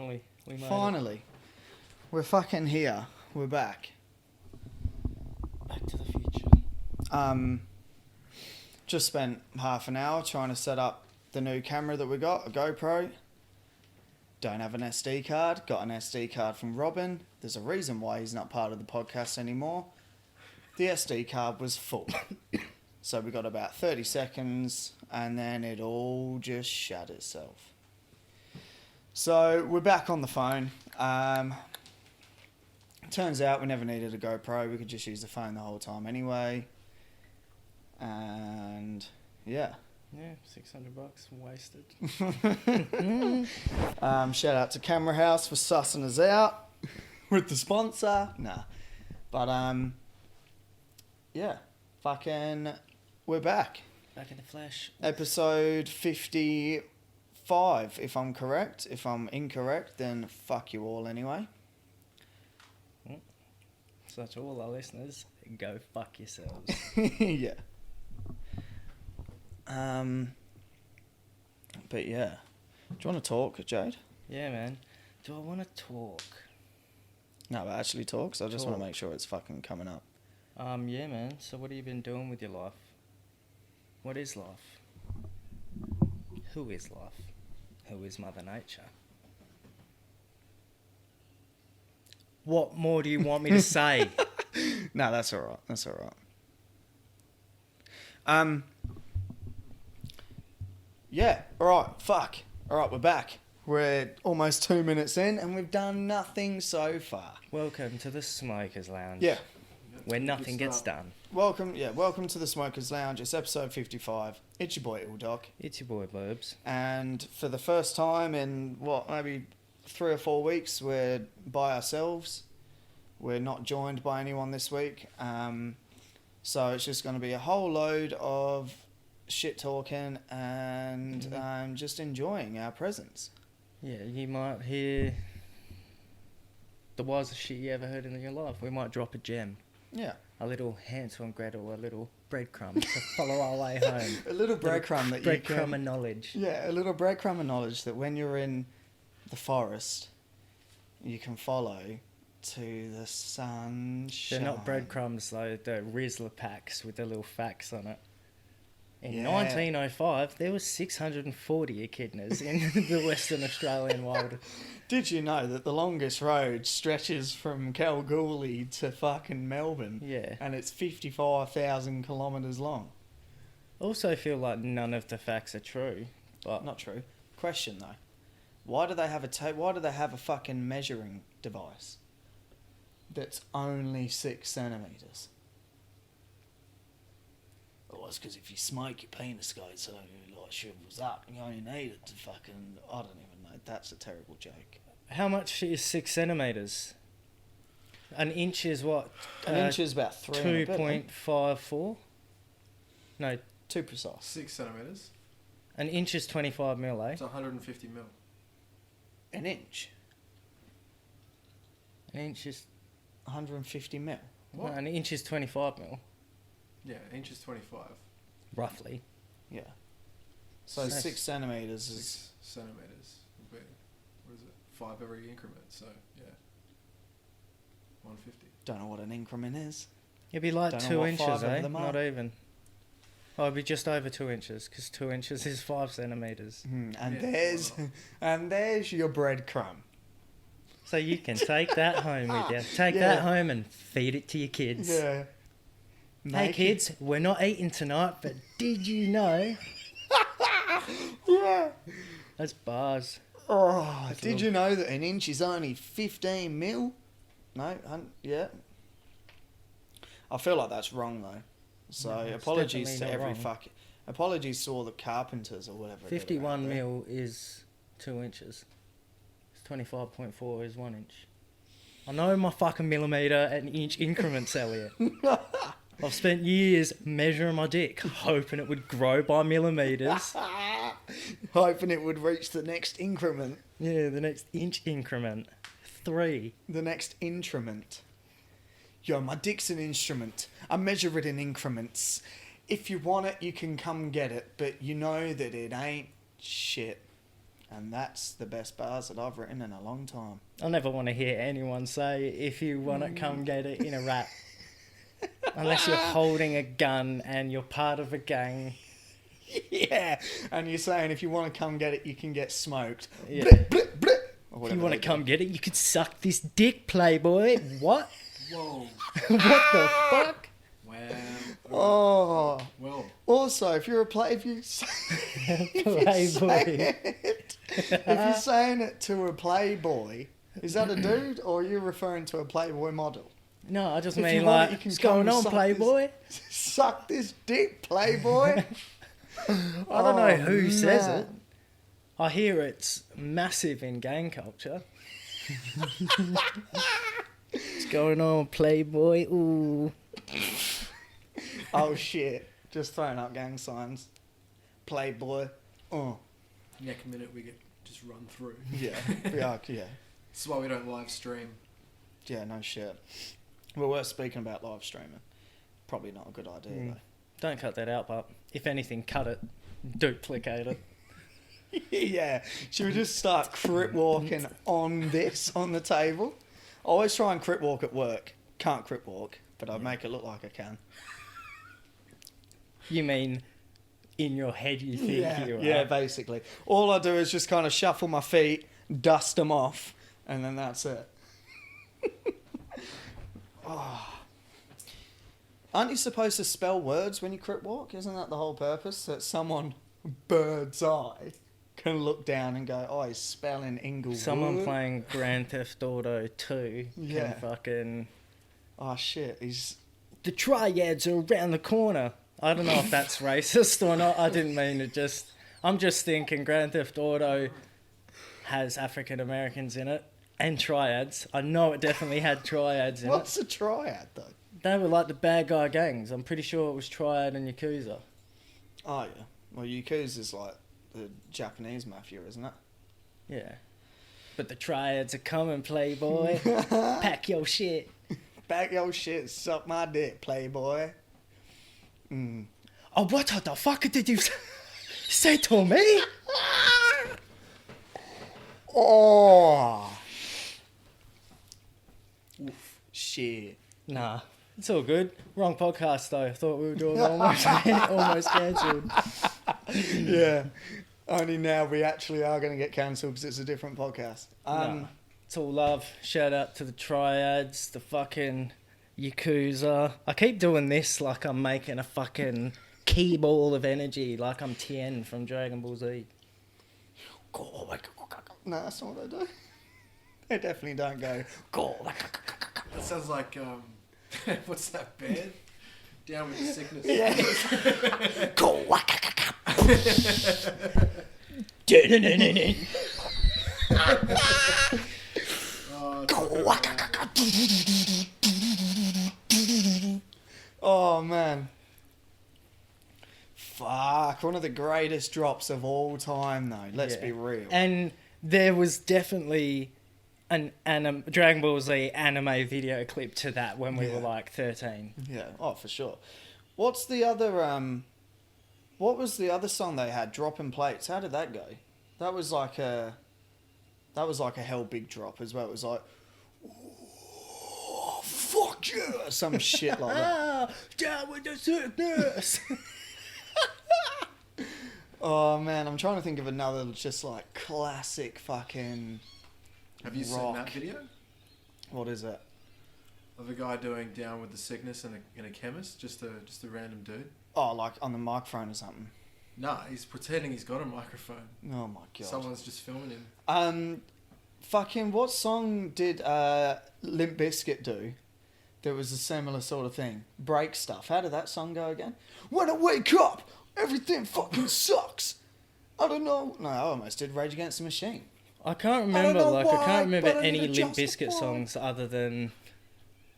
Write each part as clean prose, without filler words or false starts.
Finally, we made Finally. We're fucking here. We're back. Back to the future. Just spent half an hour trying to set up the new camera that we got, a GoPro. Don't have an SD card. Got an SD card from Robin. There's a reason why he's not part of the podcast anymore. The SD card was full. So we got about 30 seconds and then it all just shut itself. So we're back on the phone. Turns out we never needed a GoPro. We could just use the phone the whole time anyway. And yeah. Yeah, $600 wasted. Shout out to Camera House for sussing us out with the sponsor. Nah. But yeah. Fucking we're back. Back in the flesh. Episode 55, if I'm correct. If I'm incorrect, then fuck you all anyway. So to all our listeners, go fuck yourselves. Yeah. But yeah. Do you want to talk, Jade? Yeah, man. Do I want to talk? No, but actually talk, so I just want Talk. to make sure it's fucking coming up. Yeah, man. So what have you been doing with your life? What is life? Who is life? Who is Mother Nature? What more do you want me to say? No, that's alright. That's alright. Yeah, alright, fuck. Alright, we're back. We're almost 2 minutes in and we've done nothing so far. Welcome to the Smokers Lounge. Yeah. Where nothing gets done. Welcome to the Smokers Lounge. It's episode 55. It's your boy, Doc. It's your boy, Burbs. And for the first time in, maybe 3 or 4 weeks, we're by ourselves. We're not joined by anyone this week. So it's just going to be a whole load of shit talking and just enjoying our presence. Yeah, you might hear the wildest shit you ever heard in your life. We might drop a gem. Yeah. A little Hansel and Gretel, a little breadcrumb to follow our way home. A little breadcrumb that you can... Breadcrumb of knowledge. Yeah, a little breadcrumb of knowledge that when you're in the forest, you can follow to the sunshine. They're not breadcrumbs though, they're Rizzler packs with the little facts on it. In Yeah. 1905, there was 640 echidnas in the Western Australian wild. Did you know that the longest road stretches from Kalgoorlie to fucking Melbourne? Yeah. And it's 55,000 kilometres long. Also feel like none of the facts are true, but Not true. Question though. Why do they have a fucking measuring device that's only 6 centimetres? Well, it's because if you smoke, your penis goes so like shrivels up. You only need it to fucking... I don't even know. That's a terrible joke. how much is 6 centimetres? An inch is what? An inch is about 3 and a bit, right? 2.54? No, Too precise. 6 centimetres. an inch is 25 mil, eh? It's 150 mil. An inch? An inch is... 150 mil? What? No, an inch is 25 mil, Yeah, an inch is 25. roughly. Yeah. So Nice. 6 centimetres is... 6 centimetres would be, what is it, 5 every increment, so yeah. 150. Don't know what an increment is. It'd be like Don't know 2 what inches, 5 of eh? them are. Not even. Oh, it'd be just over 2 inches, because 2 inches is 5 centimetres. And Yeah, there's your breadcrumb. So you can take that home with you. Take Yeah. that home and feed it to your kids. Yeah. Hey Make kids, we're not eating tonight, but did you know? Yeah. That's bars. Oh, That's a did little- you know that an inch is only 15 mil? No, yeah. I feel like that's wrong though. So No, it's apologies to definitely not every wrong. apologies to all the carpenters or whatever. that are 51 out there. mil is 2 inches. 25.4 is 1 inch. I know my fucking millimetre and inch increments, Elliot. I've spent years measuring my dick, hoping it would grow by millimetres. Hoping it would reach the next increment. Yeah, the next inch increment. 3. The next instrument. Yo, my dick's an instrument. I measure it in increments. If you want it, you can come get it, but you know that it ain't shit. And that's the best bars that I've written in a long time. I never want to hear anyone say, if you want it, come get it in a rap. Unless you're holding a gun and you're part of a gang. Yeah, and you're saying if you want to come get it, you can get smoked. Yeah. Blip, blip, blip. Or If you whatever want they to come do. get it, you could suck this dick, playboy. What? Whoa. What the fuck? Wow. Oh. Well, Also, if you're if you're saying it to a playboy, is that a dude or are you referring to a playboy model? No, I just If mean you want it, like, you can what's come going and on, suck playboy? Suck this dick, playboy. I don't know who says it. man. I hear it's massive in gang culture. What's going on, playboy? Ooh. Oh shit! Just throwing up gang signs. Playboy. Oh. next minute we get just run through. Yeah. Yeah. This is why we don't live stream. Yeah. No shit. Well, we're speaking about live streaming. Probably not a good idea though. Don't cut that out, but if anything, cut it. Duplicate it. Yeah. Should we just start crit walking on the table? I always try and crit walk at work. Can't crit walk, but I make it look like I can. You mean in your head you think you are? Yeah, basically. All I do is just kind of shuffle my feet, dust them off, and then that's it. Oh. Aren't you supposed to spell words when you crit walk? Isn't that the whole purpose? That someone bird's eye can look down and go, oh, he's spelling Inglewood. Someone playing Grand Theft Auto 2 Yeah. can fucking... Oh, shit, he's... The triads are around the corner. I don't know if that's racist or not. I didn't mean to just... I'm just thinking Grand Theft Auto has African Americans in it and triads. I know it definitely had triads in What's a triad, though? it. They were like the bad guy gangs. I'm pretty sure it was Triad and Yakuza. Oh, yeah. Well, Yakuza's like the Japanese mafia, isn't it? Yeah. But the triads are coming, playboy. Pack your shit. Back your shit, suck my dick, playboy. Mm. Oh, what the fuck did you say to me? Oh. Oof. Shit. Nah, it's all good. Wrong podcast though. I thought we were doing almost cancelled. Yeah. Only now we actually are going to get cancelled because it's a different podcast. Nah, it's all love. Shout out to the triads, the fucking Yakuza. I keep doing this like I'm making a fucking key ball of energy, like I'm Tien from Dragon Ball Z. No, that's not what they do. They definitely don't go. That sounds like, what's that band? Down with the Sickness. Yeah. Oh man. Fuck, one of the greatest drops of all time though, let's Yeah. be real. And there was definitely an Dragon Ball Z anime video clip to that when we were like 13. Yeah, oh for sure. What's the other what was the other song they had? Dropping Plates. How did that go? That was like a hell big drop as well. It was like, oh, fuck yeah, some shit like that. Down with the sickness. Oh man, I'm trying to think of another just like classic fucking. Have you seen rock. that video? What is it? Of a guy doing Down with the Sickness in a chemist? Just a random dude? Oh, like on the microphone or something. Nah, he's pretending he's got a microphone. Oh my god. Someone's just filming him. Fucking what song did Limp Bizkit do? There was a similar sort of thing. Break Stuff. How did that song go again? When I wake up, everything fucking sucks. I don't know. No, I almost did Rage Against the Machine. I can't I don't remember, know I why, can't remember but I any need to Limp Bizkit justify. songs other than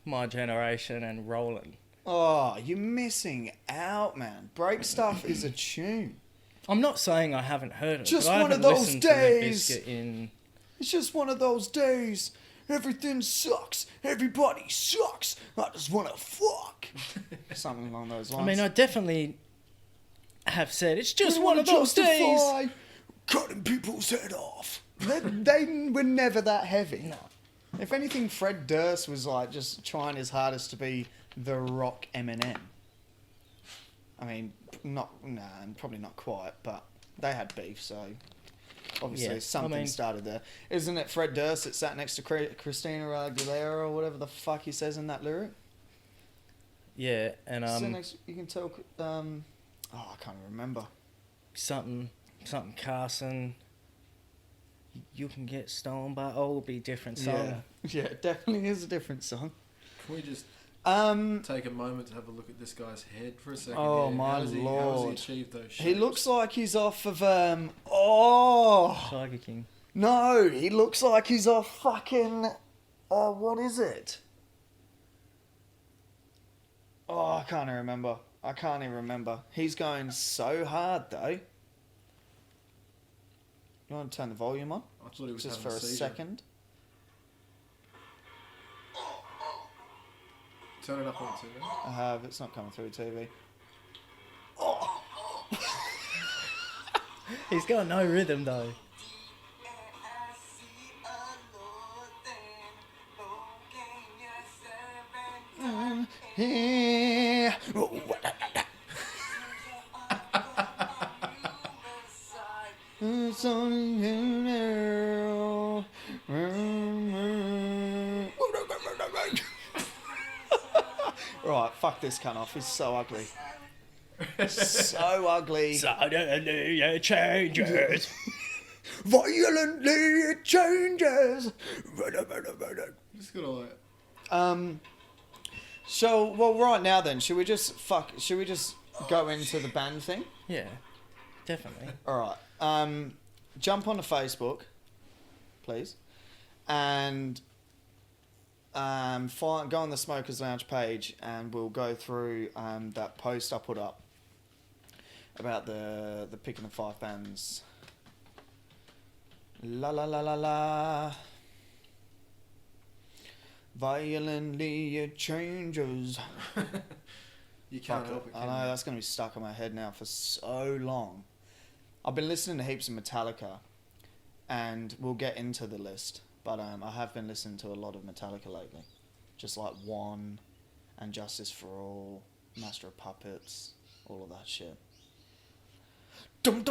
My Generation and Rollin'. Oh, you're missing out, man. Break Stuff is a tune. I'm not saying I haven't heard it, Just but I one of haven't those listened to Limp days. Bizkit in... It's just one of those days. Everything sucks. Everybody sucks. I just want to fuck. Something along those lines. I mean, I definitely have said, it's just Don't one of wanna those days. justify cutting people's head off. They were never that heavy. No. If anything, Fred Durst was like just trying his hardest to be the rock Eminem. I mean, probably not quite, but they had beef, so obviously something started there. Isn't it Fred Durst that sat next to Christina Aguilera or whatever the fuck he says in that lyric? Yeah, and you can tell. I can't remember. something Carson. You can get stoned, but will be different song. Yeah, it definitely is a different song. Can we just take a moment to have a look at this guy's head for a second? Oh here? my How does he lord! achieve those shapes? He looks like he's off of Tiger King. No, he looks like he's off fucking. What is it? Oh, I can't even remember. He's going so hard though. You want to turn the volume on? I thought he was Just having for a seizure. second. Turn it up on TV. I have. It's not coming through TV. He's got no rhythm though. Yeah. Right, fuck this cunt off. He's so ugly. So ugly. Suddenly it changes. Violently it changes. Just gotta like. So, well, right now then, should we just go into the band thing? Yeah, definitely. All right. Jump onto Facebook, please, and go on the Smokers Lounge page, and we'll go through that post I put up about the picking the 5 bands. La la la la la. Violently it changes. You can't Fuck help it. I know, that's going to be stuck in my head now for so long. I've been listening to heaps of Metallica, and we'll get into the list, but I have been listening to a lot of Metallica lately. Just like One, and Justice for All, Master of Puppets, all of that shit. There's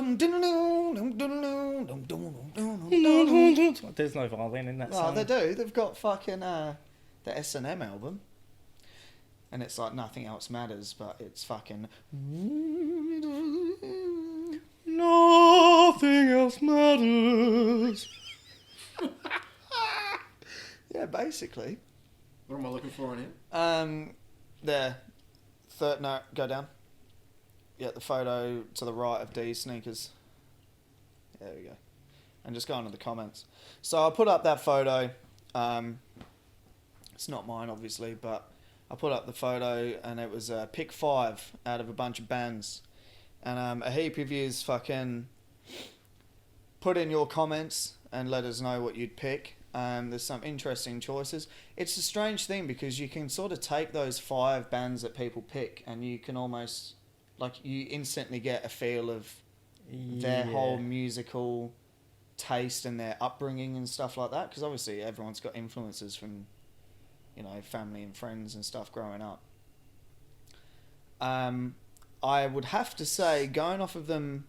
no violin in that Oh, song. they do. They've got fucking the S&M album. And it's like Nothing Else Matters, but it's fucking... Nothing else matters. Yeah, basically. What am I looking for on him? There. Third note, go down. Yeah, the photo to the right of D's sneakers. There we go. And just go into the comments. So I put up that photo. It's not mine, obviously, but I put up the photo, and it was pick 5 out of a bunch of bands. And a heap of yous fucking put in your comments and let us know what you'd pick. There's some interesting choices. It's a strange thing because you can sort of take those 5 bands that people pick, and you can almost, like, you instantly get a feel of their whole musical taste and their upbringing and stuff like that. Because obviously everyone's got influences from, you know, family and friends and stuff growing up. I would have to say, going off of them...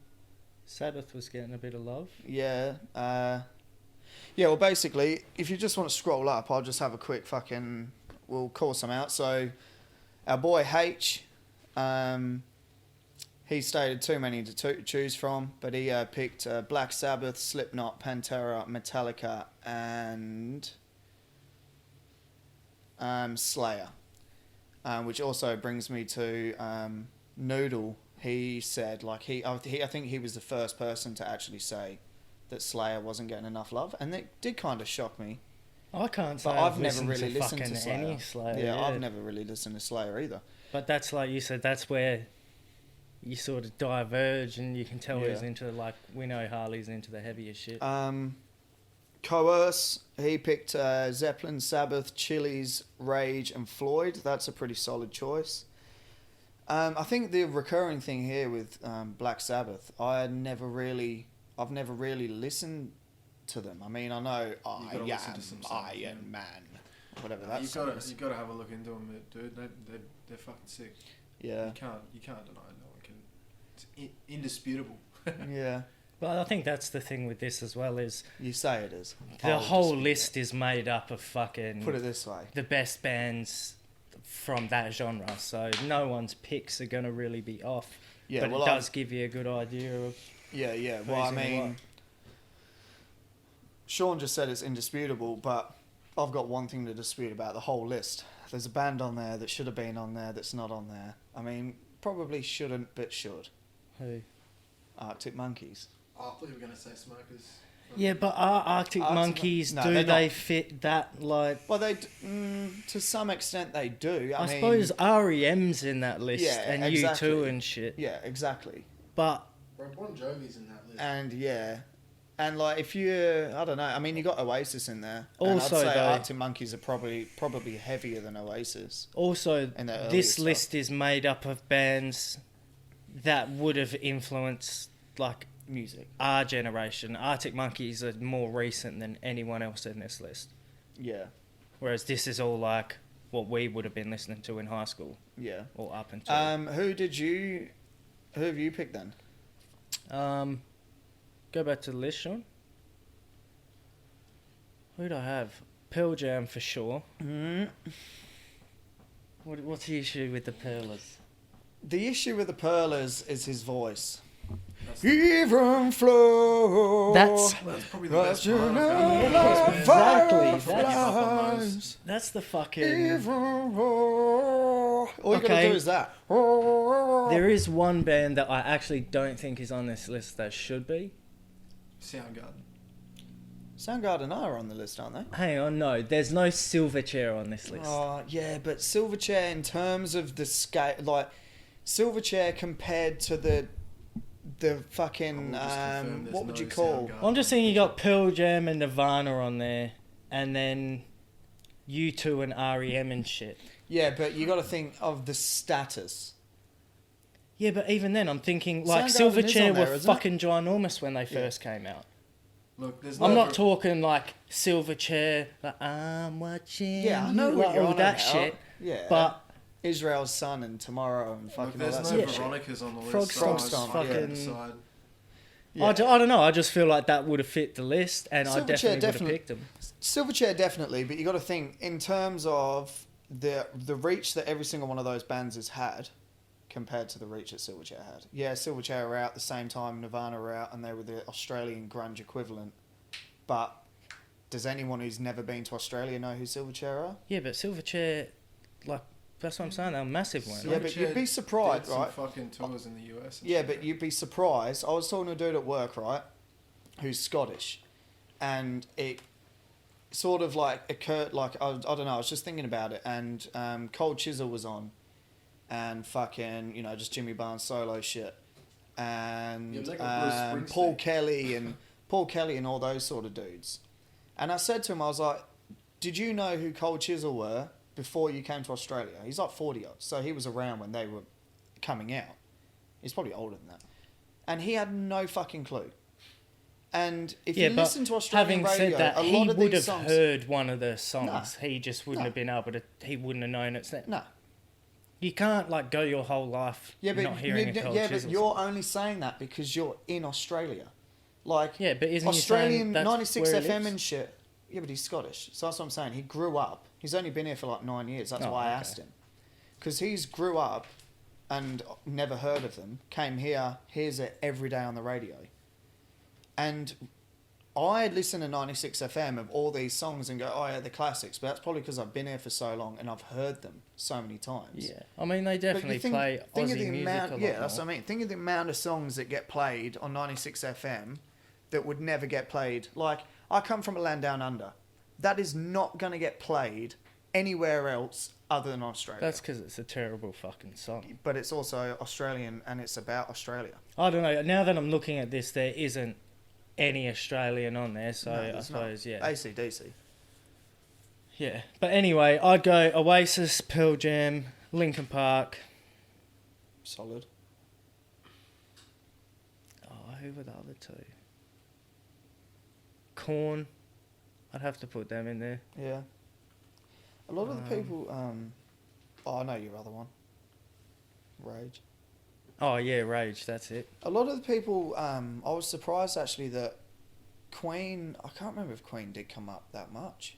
Sabbath was getting a bit of love. Yeah. Well, basically, if you just want to scroll up, I'll just have a quick fucking... We'll call some out. So, our boy H, he stated too many to choose from, but he picked Black Sabbath, Slipknot, Pantera, Metallica, and Slayer. Which also brings me to Noodle. He said, like, I think he was the first person to actually say that Slayer wasn't getting enough love, and it did kind of shock me. I can't say But I've never really to listened to Slayer. any Slayer. Yeah, I've never really listened to Slayer either. But that's like you said, that's where you sort of diverge, and you can tell Yeah. who's into, like, we know Harley's into the heavier shit. Coerce, he picked Zeppelin, Sabbath, Chili's, Rage, and Floyd. That's a pretty solid choice. I think the recurring thing here with Black Sabbath, I had never really I've never really listened to them. I mean, I know I gotta listen am to some songs, Iron man. Man, whatever that You've song got is. to have a look into them, dude. They're fucking sick. Yeah, You can't deny it. No one can. It's indisputable. yeah. But I think that's the thing with this as well is You say it is. the I'll whole dispute list is made up of fucking Put it this way. the best bands from that genre. So no one's picks are going to really be off. Yeah, but well, it does give you a good idea of... Yeah, yeah. Well, I who's in mean, what. Sean just said it's indisputable, but I've got one thing to dispute about the whole list. There's a band on there that should have been on there that's not on there. I mean, probably shouldn't, but should. Who? Arctic Monkeys. Oh, I thought you were going to say Smokers. Yeah, but are Arctic Monkeys, no, do they're they not. fit that, like... Well, to some extent they do. I mean, suppose REM's in that list, Yeah, and exactly. U2 and shit. Yeah, exactly. But Bro, Bon Jovi's in that list. And yeah, and like if you, I don't know. I mean, you got Oasis in there. And Also, I'd say though- Arctic Monkeys are probably heavier than Oasis. also, And the earlier this stuff. list is made up of bands that would have influenced, like, Music. our generation. Arctic Monkeys are more recent than anyone else in this list. Yeah, Whereas this is all, like, what we would have been listening to in high school, yeah. or up until... Who have you picked then? Go back to the list, Sean. Who do I have? Pearl Jam for sure. Mm. What's the issue with the Pearlers? The issue with the Pearlers is his voice. That's, Even flow. That's that's probably the best part of Yeah, it. exactly. That's the fucking... All you gotta Okay. do is that. There is one band that I actually don't think is on this list that should be. Soundgarden. Soundgarden are on the list, aren't they? Hang on, no. There's no Silverchair on this list. Oh, yeah, but Silverchair in terms of the scale, like Silverchair compared to the fucking I will just confirm there's what would no you call? Soundgarden. I'm just saying you got Pearl Jam and Nirvana on there, and then U2 and REM and shit. Yeah, but you got to think of the status. Yeah, but even then, I'm thinking like Soundgarden is on Silverchair there, were isn't it? fucking ginormous when they first came out. Look, there's I'm no not talking like Silverchair, like I'm watching. Yeah, I know you, what like, you're all on that about. shit. Yeah, But Israel's Son and Tomorrow and Look, fucking all there's that no sort Yeah. of shit. Veronicas on the list. Frog so I Stomp, just fucking- decide. Yeah. I don't know. I just feel like that would have fit the list, and I Silverchair definitely would have definitely- picked them. Silverchair definitely, but you got to think in terms of the reach that every single one of those bands has had compared to the reach that Silverchair had. Yeah, Silverchair were out at the same time Nirvana were out, and they were the Australian grunge equivalent. But does anyone who's never been to Australia know who Silverchair are? Yeah, but Silverchair, like, that's what I'm saying. They're massive ones. Yeah, but you'd be surprised, did some right? fucking tours in the US. and Yeah, shit. but you'd be surprised. I was talking to a dude at work, right, who's Scottish, and it sort of like occurred, like, I don't know, I was just thinking about it, and Cold Chisel was on, and fucking, you know, just Jimmy Barnes solo shit, and Yeah, like a Bruce Paul Springsteen. Kelly and all those sort of dudes. And I said to him, I was like, did you know who Cold Chisel were before you came to Australia? He's like 40 odd, so he was around when they were coming out. He's probably older than that. And he had no fucking clue. And if Yeah, you but listen to Australian having radio, said that, a he lot of would these have songs... heard one of the songs. No. He just wouldn't No. have been able to. He wouldn't have known it's them. No. You can't like go your whole life Yeah, but, not hearing a Cold but Chisel you're song. only saying that because you're in Australia. Like, Yeah, but isn't Australian you saying that's 96 where he FM lives? and shit. Yeah, but he's Scottish. So that's what I'm saying. He grew up. He's only been here for like 9 years. That's Oh, why I okay. asked him. Because he's grew up and never heard of them. Came here, hears it every day on the radio. And I listen to 96 FM of all these songs and go, oh yeah, the classics. But that's probably because I've been here for so long and I've heard them so many times. Yeah, I mean they But you definitely think- play think Aussie of the music amount, a lot yeah, that's more. what I mean. Think of the amount of songs that get played on 96 FM that would never get played. Like, I come from a land down under. That is not going to get played anywhere else other than Australia. That's because it's a terrible fucking song. But it's also Australian and it's about Australia. I don't know. Now that I'm looking at this, there isn't any Australian on there, so No, I there's not. suppose yeah. AC/DC. Yeah, but anyway, I'd go Oasis, Pearl Jam, Linkin Park. Solid. Oh, who were the other two? Korn. I'd have to put them in there. Yeah. A lot of the people. Oh, I know your other one. Rage. Oh yeah, Rage. That's it. A lot of the people. I was surprised actually that Queen. I can't remember if Queen did come up that much.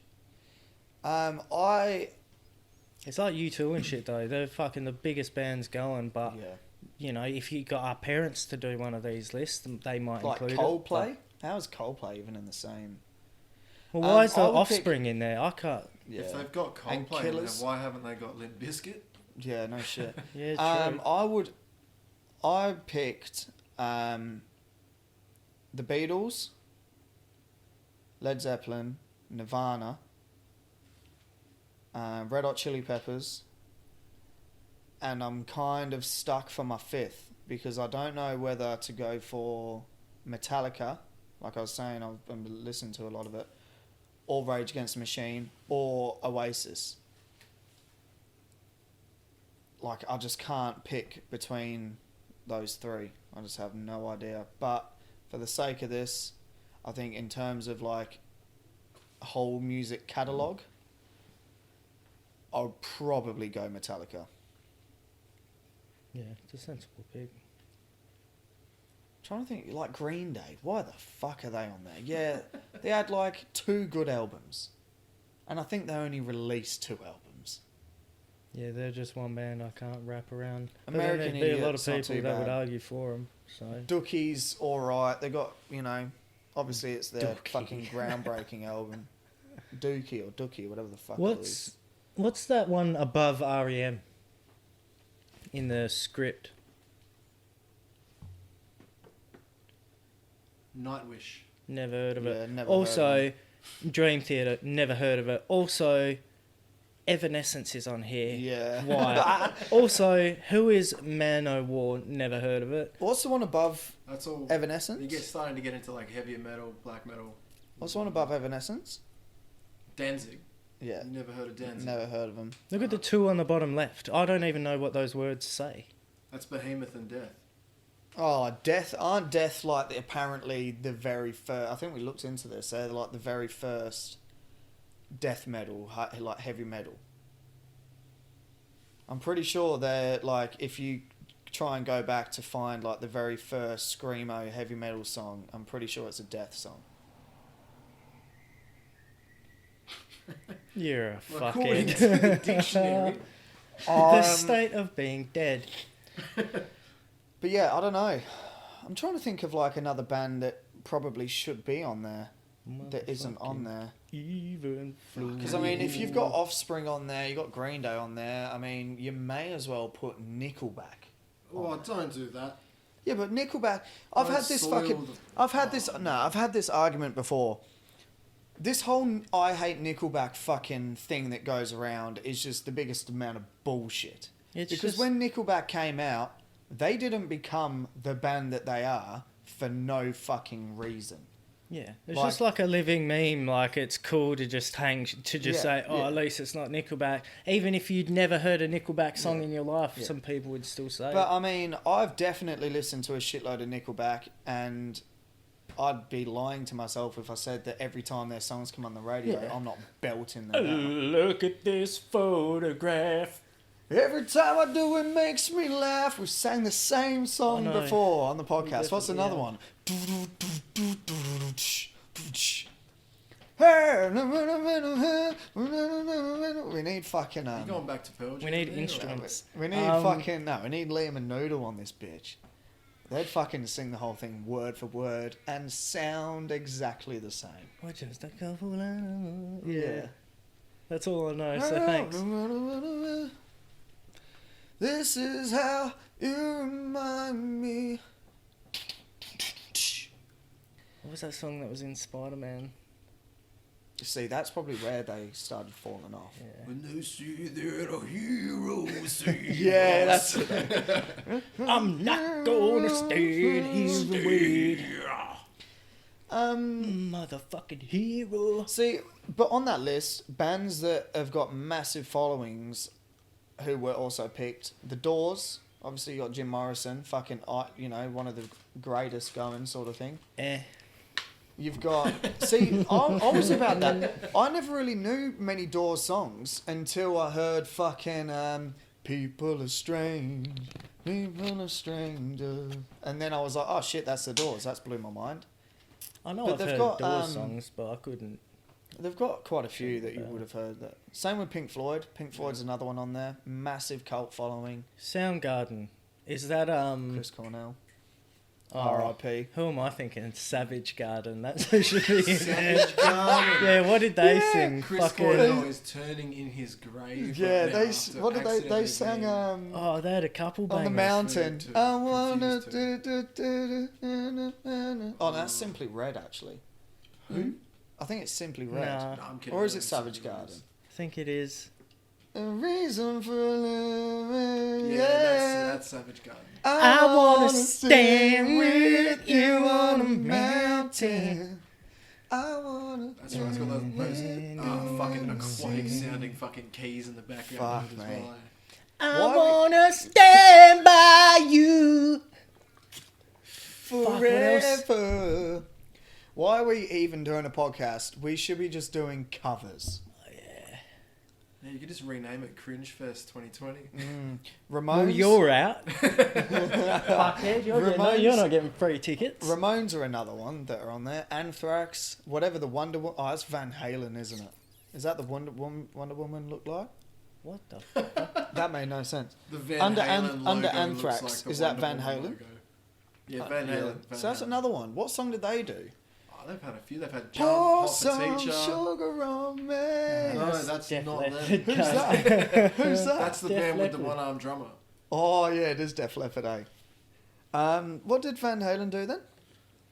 It's like U2 and shit though. They're fucking the biggest bands going, but Yeah. you know, if you got our parents to do one of these lists, they might Like include Coldplay. it. How is Coldplay even in the same? Well, why is the I would Offspring in there? I can't. Yeah. If they've got And Coldplay, in there, Killers. why haven't they got Limp Bizkit? Yeah. No shit. Yeah, true. I picked the Beatles, Led Zeppelin, Nirvana, Red Hot Chili Peppers, and I'm kind of stuck for my fifth because I don't know whether to go for Metallica, like I was saying, I've been listening to a lot of it, or Rage Against the Machine, or Oasis. Like, I just can't pick between those three. I just have no idea. But for the sake of this, I think in terms of like a whole music catalogue, I'll probably go Metallica. Yeah, it's a sensible pick. Trying to think, like Green Day, why the fuck are they on there? Yeah, they had like 2 good albums. And I think they only released 2 albums. Yeah, they're just one band I can't wrap around. American but then there'd be a lot of Idiot's not people too that would bad. argue for them. So Dookie's alright. They got, you know, obviously it's their Dookie. fucking groundbreaking album. Dookie or Dookie, whatever the fuck it is. what's that one above REM in the script? Nightwish. Never heard of Yeah, it. never Also, heard Dream Theater. Never heard of it. Also, Evanescence is on here. Yeah. Why? Also, who is Manowar? Never heard of it. What's the one above That's all. Evanescence? You get starting to get into like heavier metal, black metal. What's the one above Evanescence? Danzig. Yeah. You never heard of Danzig? Never heard of them. Look at the 2 on the bottom left. I don't even know what those words say. That's Behemoth and Death. Oh, Death. Aren't Death like apparently the very first... I think we looked into this. They're like the very first death metal, like heavy metal. I'm pretty sure they're like, if you try and go back to find like the very first screamo heavy metal song, I'm pretty sure it's a Death song. You're a According fucking... to the dictionary. The state of being dead. But yeah, I don't know. I'm trying to think of like another band that probably should be on there that isn't on there. Even Because I mean, if you've got Offspring on there, you've got Green Day on there. I mean, you may as well put Nickelback. Oh, don't do that. Yeah, but Nickelback. I've Don't had this soil fucking. the- I've had this. No, I've had this argument before. This whole I hate Nickelback fucking thing that goes around is just the biggest amount of bullshit. It's Because just- when Nickelback came out, they didn't become the band that they are for no fucking reason. Yeah, it's Like- just like a living meme. Like, it's cool to just Yeah, say, oh, yeah. at least it's not Nickelback. Even if you'd never heard a Nickelback song Yeah. in your life, Yeah. some people would still say But it. I mean, I've definitely listened to a shitload of Nickelback, and I'd be lying to myself if I said that every time their songs come on the radio, Yeah. I'm not belting them out. Look at this photograph. Every time I do, it makes me laugh. We sang the same song I know. before on the podcast. What's definitely another have. one? We need fucking You're going back to Pearl Jam. We need anyway. instruments. we need fucking no. We need Liam and Noodle on this bitch. They'd fucking sing the whole thing word for word and sound exactly the same. We're just a couple animals. Yeah. That's all I know, so thanks. This is how you remind me. What was that song that was in Spider-Man? See, that's probably where they started falling off. Yeah. When they see that a hero sees. Yeah, that's I'm not gonna stand here and wait. Motherfucking hero. See, but on that list, bands that have got massive followings, who were also picked, The Doors. Obviously, you got Jim Morrison, fucking, you know, one of the greatest going, sort of thing. You've got... See, I was about that. I never really knew many Doors songs until I heard fucking People Are Strange, People Are Stranger. And then I was like, oh shit, that's the Doors. That's blew my mind. I know But I've they've heard got, Doors songs, but I couldn't. They've got quite a few that you would have heard. That. Same with Pink Floyd. Pink Floyd's another one on there. Massive cult following. Soundgarden. Is that Chris Cornell. oh, R.I.P. Who am I thinking? Savage Garden. That's who should be in there. Savage Garden. Yeah, what did they Yeah. sing? Chris Fucking. Cornell is turning in his grave. Yeah, right now they after what did they accidentally sang being- Oh, they had a couple on the bangers. mountain. to I wanna confuse Oh, that's Simply Red actually. Who? I think it's Simply Red. Nah, No, I'm kidding. Or is I it don't Savage think it Garden? is. I think it is. A reason for living. Yeah, Yeah. that's Savage Garden. I wanna stand with you on a mountain. I wanna. That's right. It's got those fucking aquatic sounding fucking keys in the background Fuck as me. well. I Why wanna stand by you. what else? Forever. Why are we even doing a podcast? We should be just doing covers. Yeah, you could just rename it Cringe Fest 2020. Ramones. Well, you're out. Fuckhead, you're not getting free tickets. Ramones are another one that are on there. Anthrax, whatever the Wonder Woman. Oh, that's Van Halen, isn't it? Is that the Wonder Woman look like? What the fuck? That made no sense. The Van Under Halen logo under looks Anthrax, like the is that Wonder Van Woman Halen? logo. Yeah, Van Halen. Van So that's Halen. another one. What song did they do? Oh, they've had a few. They've had Jump, Pour Hot for some Teacher. sugar on me. No, That's that's Def not Leppard. them. Who's that? Who's that? That's the Def band with the Leppard. one-armed drummer. Oh yeah, it is Def Leppard. What did Van Halen do then?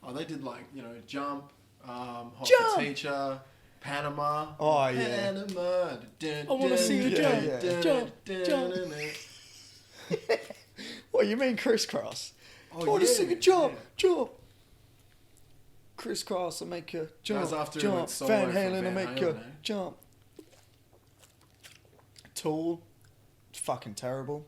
Oh, they did like, Jump, Hot Jump! for Teacher, Panama. Oh, yeah. Panama. I wanna see you jump, jump. What you mean crisscross? Oh, I want to yeah, sing a jump, yeah. jump. Crisscross and make you jump, was after he jump. went solo Van from Halen Van and make Halen, you eh? jump. Tool, fucking terrible.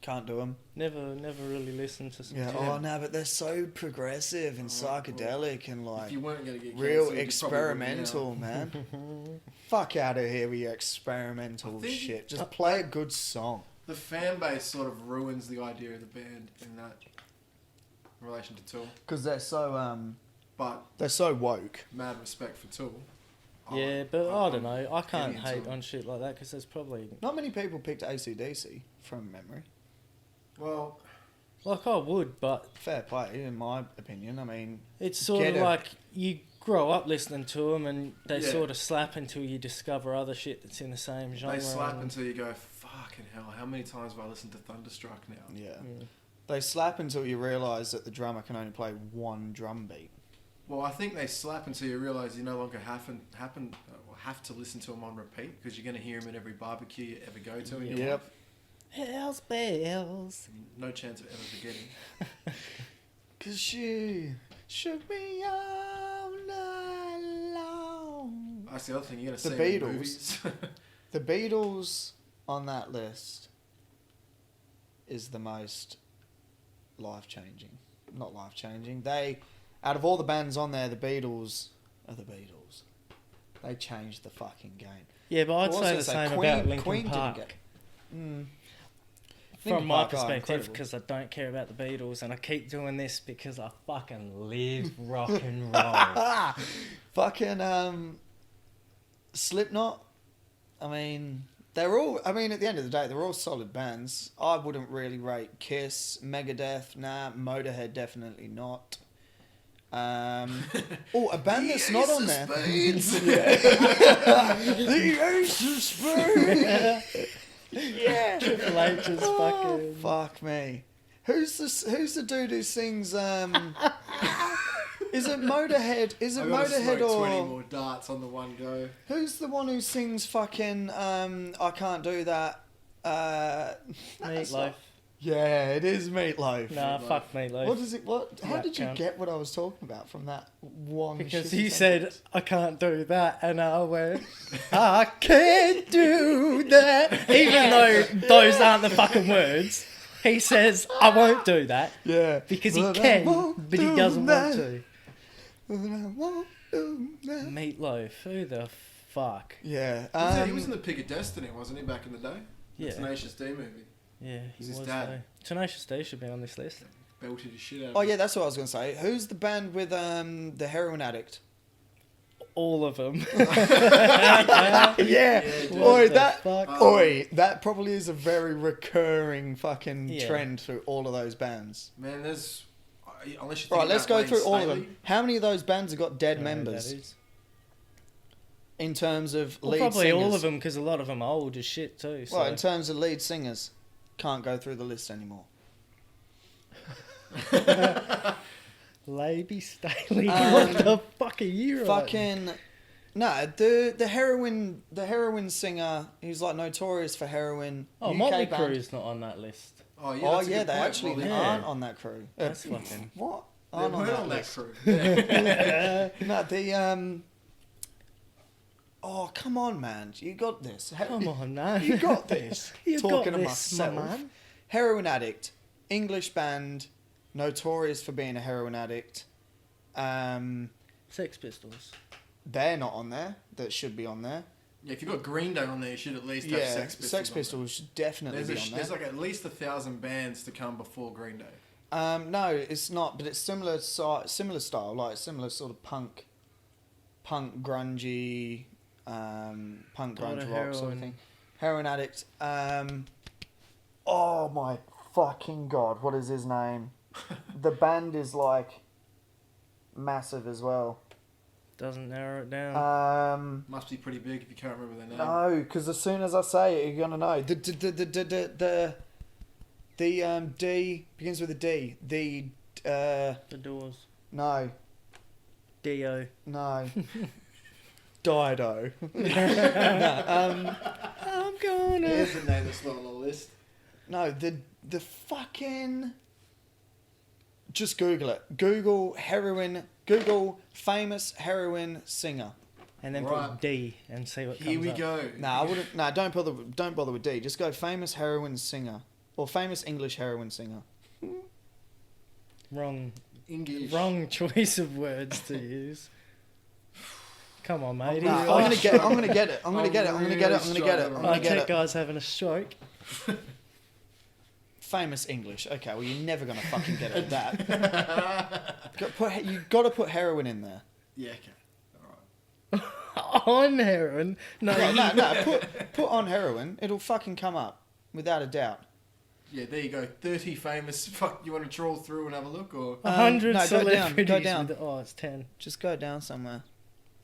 Can't do them. Never really listened to some. Yeah. Yeah. Oh no, but they're so progressive and psychedelic and like If you weren't going to get real cancelled, you probably wouldn't now. experimental, man. Fuck out of here with your experimental I think- shit. Just play a good song. The fan base sort of ruins the idea of the band in that relation to Tool. Because they're But so woke. mad respect for Tool. Yeah, but I don't I'm know. I can't heavy into hate them. on shit like that because there's probably Not many people picked AC/DC from memory. Well, like I would, but Fair play, in my opinion. I mean, it's sort Get of a- like you grow up listening to them and they Yeah. sort of slap until you discover other shit that's in the same genre. they slap and- until you go, fucking hell, how many times have I listened to Thunderstruck now? yeah. Yeah. They slap until you realise that the drummer can only play one drum beat. Well, I think they slap until you realise you no longer have to listen to them on repeat because you're going to hear them at every barbecue you ever go to in your life. Hells bells. No chance of ever forgetting. 'Cause she shook me all night long. That's the other thing, you're going to The see them in Beatles. movies. The Beatles on that list is the most life-changing. Not life-changing. Out of all the bands on there, the Beatles are the Beatles. They changed the fucking game. Yeah, but I'd What was I say gonna the say? same Queen- about Linkin Queen didn't Park. get- Linkin From my Park are perspective, incredible. because I don't care about the Beatles, and I keep doing this because I fucking live rock and roll. Fucking Slipknot. I mean, they're all. I mean, at the end of the day, they're all solid bands. I wouldn't really rate Kiss, Megadeth, nah. Motorhead, definitely not. A band that's not on there. The Ace of Spades. Yeah. Triple H is fucking. Fuck me. Who's the dude who sings? Is it Motorhead? Is it I've got to Motorhead smoke 20 or more darts on the one go. who's the one who sings fucking? I can't do that. Meatloaf. Yeah, it is Meatloaf. Nah, Meatloaf. fuck Meatloaf. What is it? What? How Yeah, did you cunt. get what I was talking about from that one? Because shitty he sentence? said, I can't do that, and I went, I can't do that. Even though those aren't the fucking words, he says, I won't do that. Yeah, Because he but I can, won't but he do doesn't that. want to. Meatloaf. Who the fuck? Yeah. He was in the Pick of Destiny, wasn't he, back in the day? Yeah. The Tenacious D movie. Yeah, he His was. dad. Though. Tenacious D should be on this list. Belted his shit out. Oh yeah, that's what I was gonna say. Who's the band with the heroin addict? All of them. Yeah. dude. Oi, What the that. fuck? Oi, that probably is a very recurring fucking Yeah. trend through all of those bands. Man, there's... Unless you think Right, let's about go Wayne through all of Staley. them. How many of those bands have got dead Don't know who members that is. in terms of Well, lead probably singers? all of them, because a lot of them are old as shit too. So. Well, in terms of lead singers, can't go through the list anymore. Lady Staley. Um, What the fuck are you? Fucking no, the heroin singer who's like notorious for heroin. Oh, UK Motley band. Crue's not on that list. Oh, yeah, Oh that's a yeah, good they point. actually Well, Yeah. aren't on that crew. That's fucking. What? They Aren't on weren't that on that list. crew. No, the Oh come on, man! You got this. Come on, man. You got this. You Talking got to this, myself. my man. Heroin addict, English band, notorious for being a heroin addict. Sex Pistols. They're not on there. That should be on there. Yeah, if you've got Green Day on there, you should at least have Yeah, Sex Pistols. Sex on there. Pistols should definitely be on there. There's like at least 1,000 bands to come before Green Day. No, it's not, but it's similar style, like similar sort of punk grungy, punk grunge rock sort of thing. Heroin addict. Oh my fucking god, what is his name? The band is like massive as well. Doesn't narrow it down. Must be pretty big if you can't remember their name. No, because as soon as I say it, you're gonna know. The D begins with a D. The Doors. No. Dio. No. Dido. I'm gonna. Here's the name that's not on the list. No, the fucking. Just Google it. Google famous heroin singer. And then Right. put D and see what comes Here we up. go. Nah, I wouldn't. Nah, don't bother with D. Just go famous heroin singer or famous English heroin singer. Wrong English. choice of words to use. Come on, mate. Nah, I'm gonna get it. I'm gonna get it. I'm gonna get it. Our tech guy's having a stroke. Famous English. Okay, well you're never gonna fucking get it at that. You got to put heroin in there. Yeah, okay. On heroin? No. No. Put on heroin. It'll fucking come up without a doubt. Yeah, there you go. 30 famous. Fuck, you want to troll through and have a look, or 100 no, go down, celebrities. go down. With, oh, it's 10. Just go down somewhere.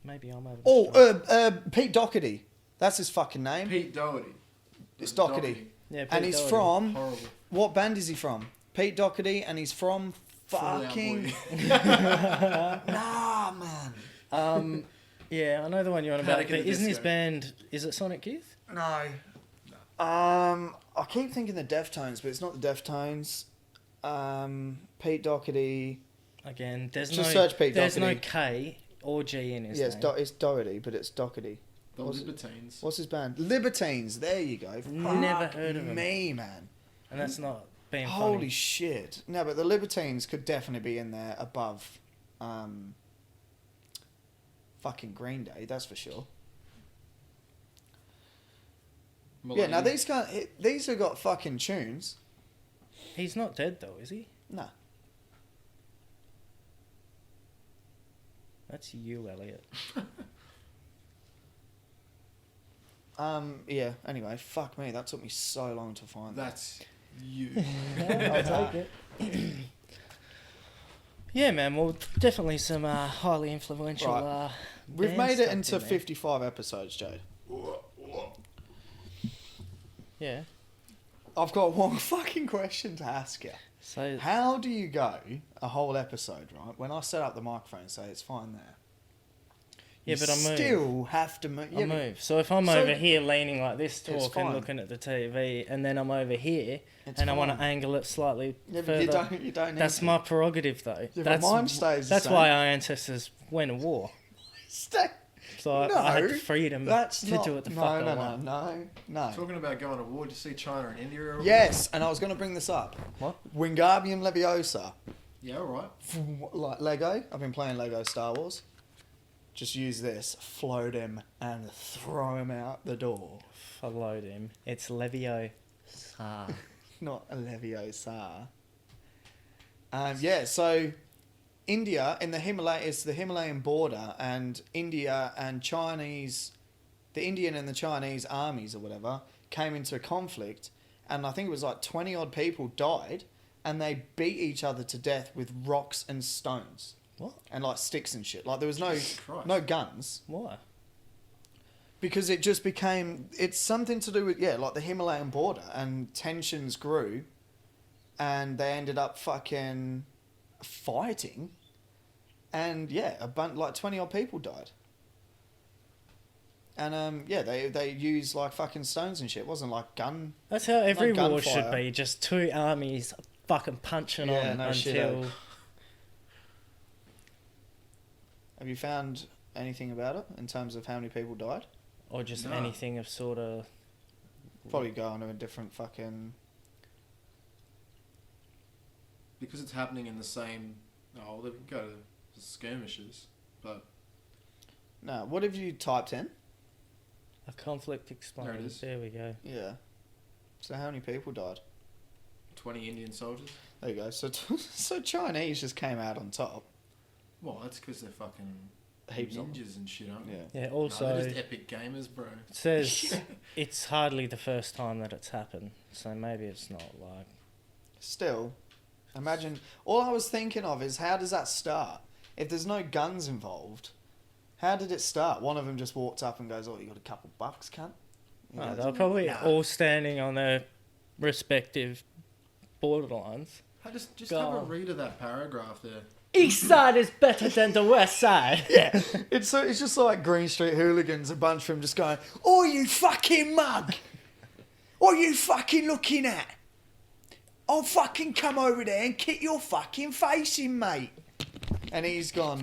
Maybe I'm having a Oh, stroke. Pete Doherty. That's his fucking name. Pete Doherty? It's Doherty. Yeah, Pete And he's Doherty. from Horrible. what band is he from? Pete Doherty, and he's from Fall Out fucking. Boy. Nah, man. Yeah, I know the one you're on about. Panic at But the isn't his Disco. band? Is it Sonic Youth? No. I keep thinking the Deftones, but it's not the Deftones. Pete Doherty. Again, there's Just no. search Pete There's no Doherty. K or G in his Yeah, name. it's Doherty, but it's Doherty. The What's- Libertines. What's his band? Libertines. There you go. Never Fuck heard of 'em. me, man. And that's not being Holy funny. shit. No, but the Libertines could definitely be in there above fucking Green Day, that's for sure. Yeah, now these have got fucking tunes. He's not dead though, is he? No. That's you, Elliot. Yeah, anyway, fuck me, that took me so long to find that. That's you. I'll take it. Yeah, man. Well, definitely some highly influential. Right. We've band made it stuff into in there. 55 episodes, Jade. Yeah. I've got one fucking question to ask you. So How do you go a whole episode, right? When I set up the microphone and say it's fine there. yeah, You but I move. still have to move. I move. So if I'm So- over here leaning like this, It's talking, fine. looking at the TV, and then I'm over here, It's and I want fine. to angle it slightly Yeah, but further. you don't need That's to. my prerogative, though. Yeah, but that's mine stays the That's same. why our ancestors went to war. So I had the freedom That's to not, do what the no, fuck I no, want. no. Talking about going to war, did you see China and India? Over Yes, and I was going to bring this up. What? Wingardium Leviosa. Yeah, all right. Like Lego. I've been playing Lego Star Wars. Just use this, float him, and throw him out the door. Followed him. It's Leviosa. Not a Leviosa. Yeah, so India in the Himalayas, the Himalayan border, and India and Chinese, the Indian and the Chinese armies or whatever came into a conflict, and I think it was like 20 odd people died, and they beat each other to death with rocks and stones. What? And like sticks and shit. Like there was no Christ. no guns. Why? Because it just became, it's something to do with, yeah, like the Himalayan border, and tensions grew, and they ended up fucking fighting, and yeah, like 20 odd people died. And yeah, they used like fucking stones and shit. It wasn't like gun. That's how every Not war should gunfire. be. Just two armies fucking punching Yeah, on no shit, until... Have you found anything about it in terms of how many people died? Or just No. anything of sort of... Probably go on to a different fucking... Because it's happening in the same... Oh, they go to skirmishes, but... No, what have you typed in? A conflict explained. There it is. There we go. Yeah. So how many people died? 20 Indian soldiers. There you go. So so Chinese just came out on top. Well, that's because they're fucking Heaps of them. ninjas and shit, aren't they? Yeah. Yeah, No, also... they're just epic gamers, bro. It says it's hardly the first time that it's happened, so maybe it's not like... Still, imagine. All I was thinking of is how does that start? If there's no guns involved, how did it start? One of them just walked up and goes, "Oh, you got a couple bucks, cunt." He Oh, goes, they're probably "Nah." all standing on their respective borderlines. Hey, just Go have a on. read of that paragraph there. East side is better than the west side. Yeah, it's just like Green Street hooligans, a bunch of them just going, "Oh, you fucking mug! What are you fucking looking at? I'll fucking come over there and kick your fucking face in, mate." And he's gone,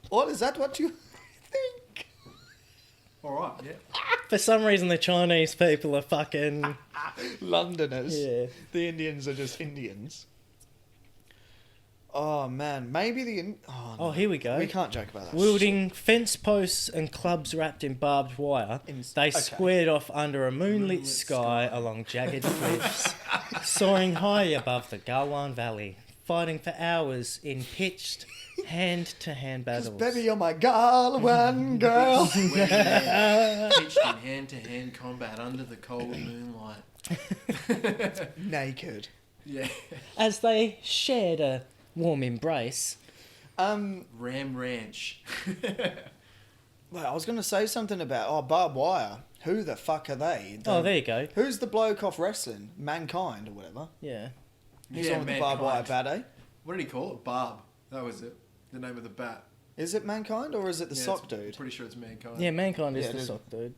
"What is that? What you think?" All right, yeah. For some reason, the Chinese people are fucking... Londoners. Yeah. The Indians are just Indians. Oh man, maybe Oh, here we go. We can't joke about that. Wielding fence posts and clubs wrapped in barbed wire, they Okay. squared off under a moonlit Moonlit sky along jagged cliffs, soaring high above the Galwan Valley, fighting for hours in pitched hand-to-hand battles. Just, baby, you're my Galwan girl. Pitched in hand-to-hand combat under the cold moonlight. Naked. Yeah. As they shared a warm embrace. Ram Ranch. Wait, I was going to say something about barbed wire. Who the fuck are they? Oh, there you go. Who's the bloke off wrestling? Mankind or whatever. Yeah. He's on with the barbed wire bat, eh? What did he call it? Barb. That was it. The name of the bat. Is it Mankind or is it the Yeah, sock it's- dude? Pretty sure it's Mankind. Yeah, Mankind is Yeah, the it is. sock dude.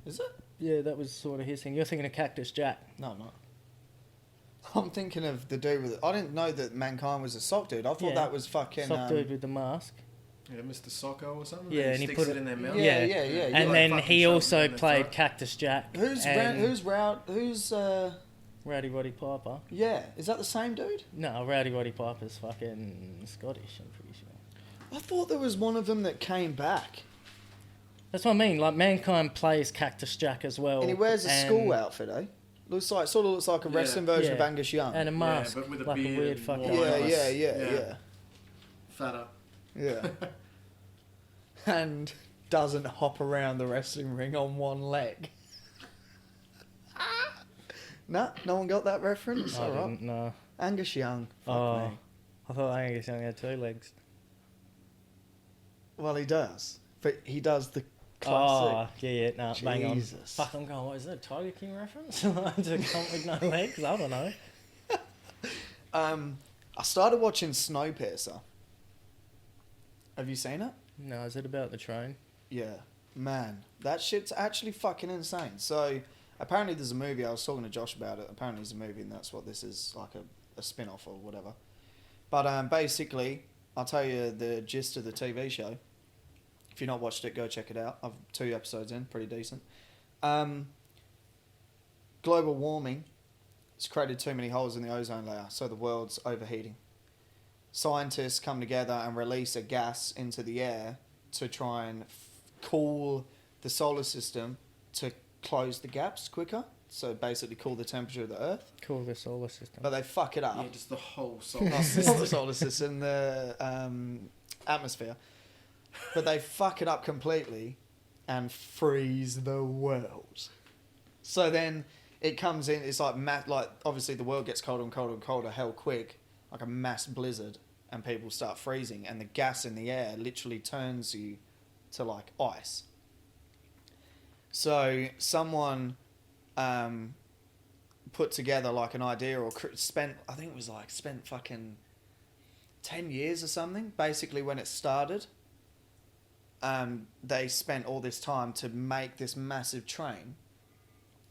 Is it? Yeah, that was sort of his thing. You're thinking of Cactus Jack. No, I'm not. I'm thinking of the dude with. I didn't know that Mankind was a sock dude. I thought Yeah. that was fucking. Sock dude with the mask. Yeah, Mr. Socko or something. Yeah, Then and he sticks put it it- in their mouth. Yeah, Yeah. yeah. And like then fucking he shove it also in their played throat. Who's Cactus Jack. and who's Rowdy Roddy Piper. yeah? Is that the same dude? No, Rowdy Roddy Piper's fucking Scottish, I'm pretty sure. I thought there was one of them that came back, That's what I mean. Like, Mankind plays Cactus Jack as well. and he wears a and- school outfit, eh? Looks like a Yeah. wrestling version of Yeah. Angus Young. And a mask. but with a like a beard weird and fucking... more yeah, Yeah. Fatter. yeah. And doesn't hop around the wrestling ring on one leg. No one got that reference. I All right. didn't know. Angus Young. Fuck Oh, me. I thought Angus Young had 2 legs. Well, he does, but he does the Oh, classic. yeah, no, bang on. Jesus. Fuck, I'm going, what is that, a Tiger King reference? To come with no legs? I don't know. I started watching Snowpiercer. Have you seen it? No, is it about the train? Yeah, man, that shit's actually fucking insane. So apparently there's a movie. I was talking to Josh about it. Apparently there's a movie, and that's what this is, like a spin-off or whatever. But basically, I'll tell you the gist of the TV show. If you've not watched it, go check it out. I've 2 episodes in, pretty decent. Global warming has created too many holes in the ozone layer, so the world's overheating. scientists come together and release a gas into the air to try and cool the solar system to close the gaps quicker. So basically cool the temperature of the Earth. Cool the solar system. But they fuck it up. Yeah, just the whole solar Not system. the solar system, the atmosphere. But they fuck it up completely and freeze the world. So then it comes in, it's like, like obviously the world gets colder and colder and colder, hell quick, like a mass blizzard, and people start freezing, and the gas in the air literally turns you to like ice. So someone put together like an idea, or spent fucking 10 years or something, basically when it started. They spent all this time to make this massive train,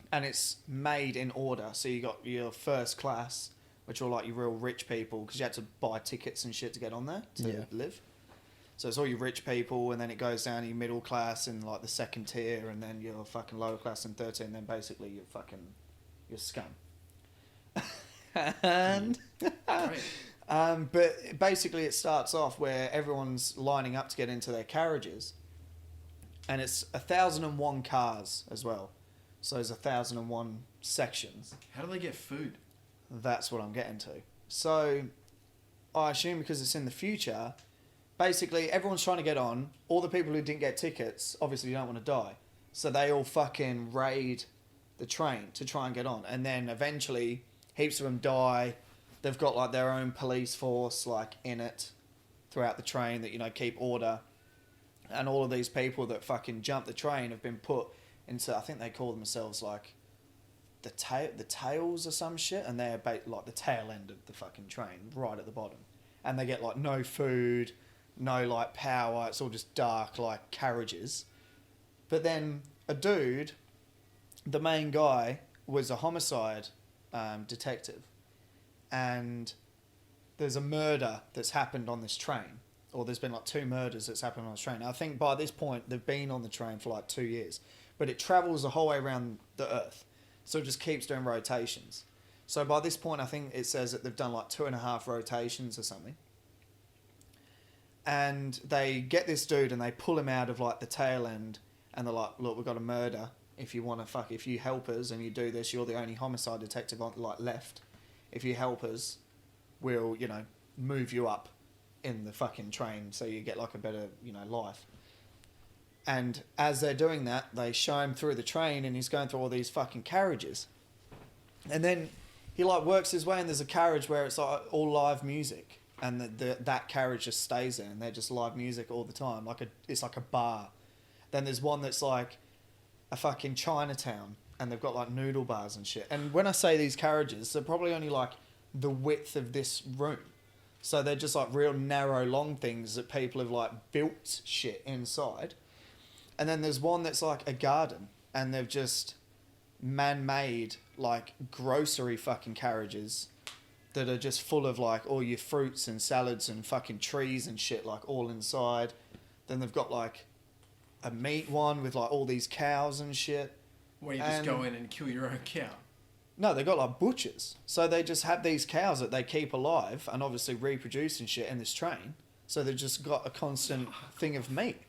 and it's made in order. So you got your first class, which are like your real rich people, because you had to buy tickets and shit to get on there to live. So it's all your rich people, and then it goes down to your middle class and like the second tier, and then your fucking lower class and third tier, and then basically you're scum. And but basically it starts off where everyone's lining up to get into their carriages, and it's 1,001 cars as well. So there's 1,001 sections. How do they get food? That's what I'm getting to. So I assume because it's in the future, basically everyone's trying to get on. All the people who didn't get tickets obviously don't want to die, so they all fucking raid the train to try and get on, and then eventually heaps of them die. They've got like their own police force like in it throughout the train that, you know, keep order, and all of these people that fucking jump the train have been put into, I think they call themselves like the tails or some shit, and they're like the tail end of the fucking train right at the bottom, and they get like no food, no like power. It's all just dark like carriages. But then a dude, the main guy, was a homicide detective, and there's a murder that's happened on this train, or there's been like 2 murders that's happened on this train. I think by this point they've been on the train for like 2 years, but it travels the whole way around the Earth, so it just keeps doing rotations. So by this point I think it says that they've done like 2.5 rotations or something, and they get this dude and they pull him out of like the tail end, and they're like, look, we've got a murder. If you help us and you do this, you're the only homicide detective on like left. If you help us, we'll, you know, move you up in the fucking train so you get like a better, you know, life. And as they're doing that, they show him through the train, and he's going through all these fucking carriages. And then he like works his way, and there's a carriage where it's like all live music, and that carriage just stays there, and they're just live music all the time. It's like a bar. Then there's one that's like a fucking Chinatown, and they've got like noodle bars and shit. And when I say these carriages, they're probably only like the width of this room. So they're just like real narrow, long things that people have like built shit inside. And then there's one that's like a garden, and they've just man-made like grocery fucking carriages that are just full of like all your fruits and salads and fucking trees and shit like all inside. Then they've got like a meat one with like all these cows and shit. Where you just go in and kill your own cow. No, they got like butchers. So they just have these cows that they keep alive and obviously reproduce and shit in this train. So they've just got a constant thing of meat.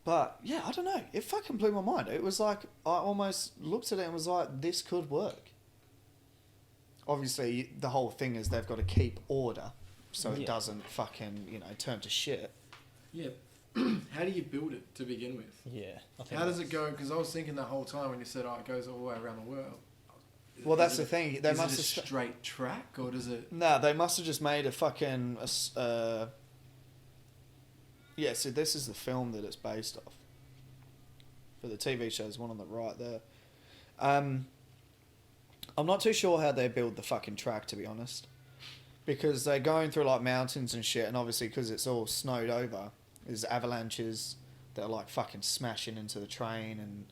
But yeah, I don't know. It fucking blew my mind. It was like, I almost looked at it and was like, this could work. Obviously, the whole thing is they've got to keep order so it doesn't fucking, you know, turn to shit. Yeah. How do you build it to begin with? Yeah. How does it go? Because I was thinking the whole time when you said, it goes all the way around the world. Well, that's the thing. They Is must it a have straight track, or does it... No, they must have just made a fucking... Yeah, so this is the film that it's based off. For the TV show, there's one on the right there. I'm not too sure how they build the fucking track, to be honest. Because they're going through like mountains and shit, and obviously because it's all snowed over, there's avalanches that are like fucking smashing into the train and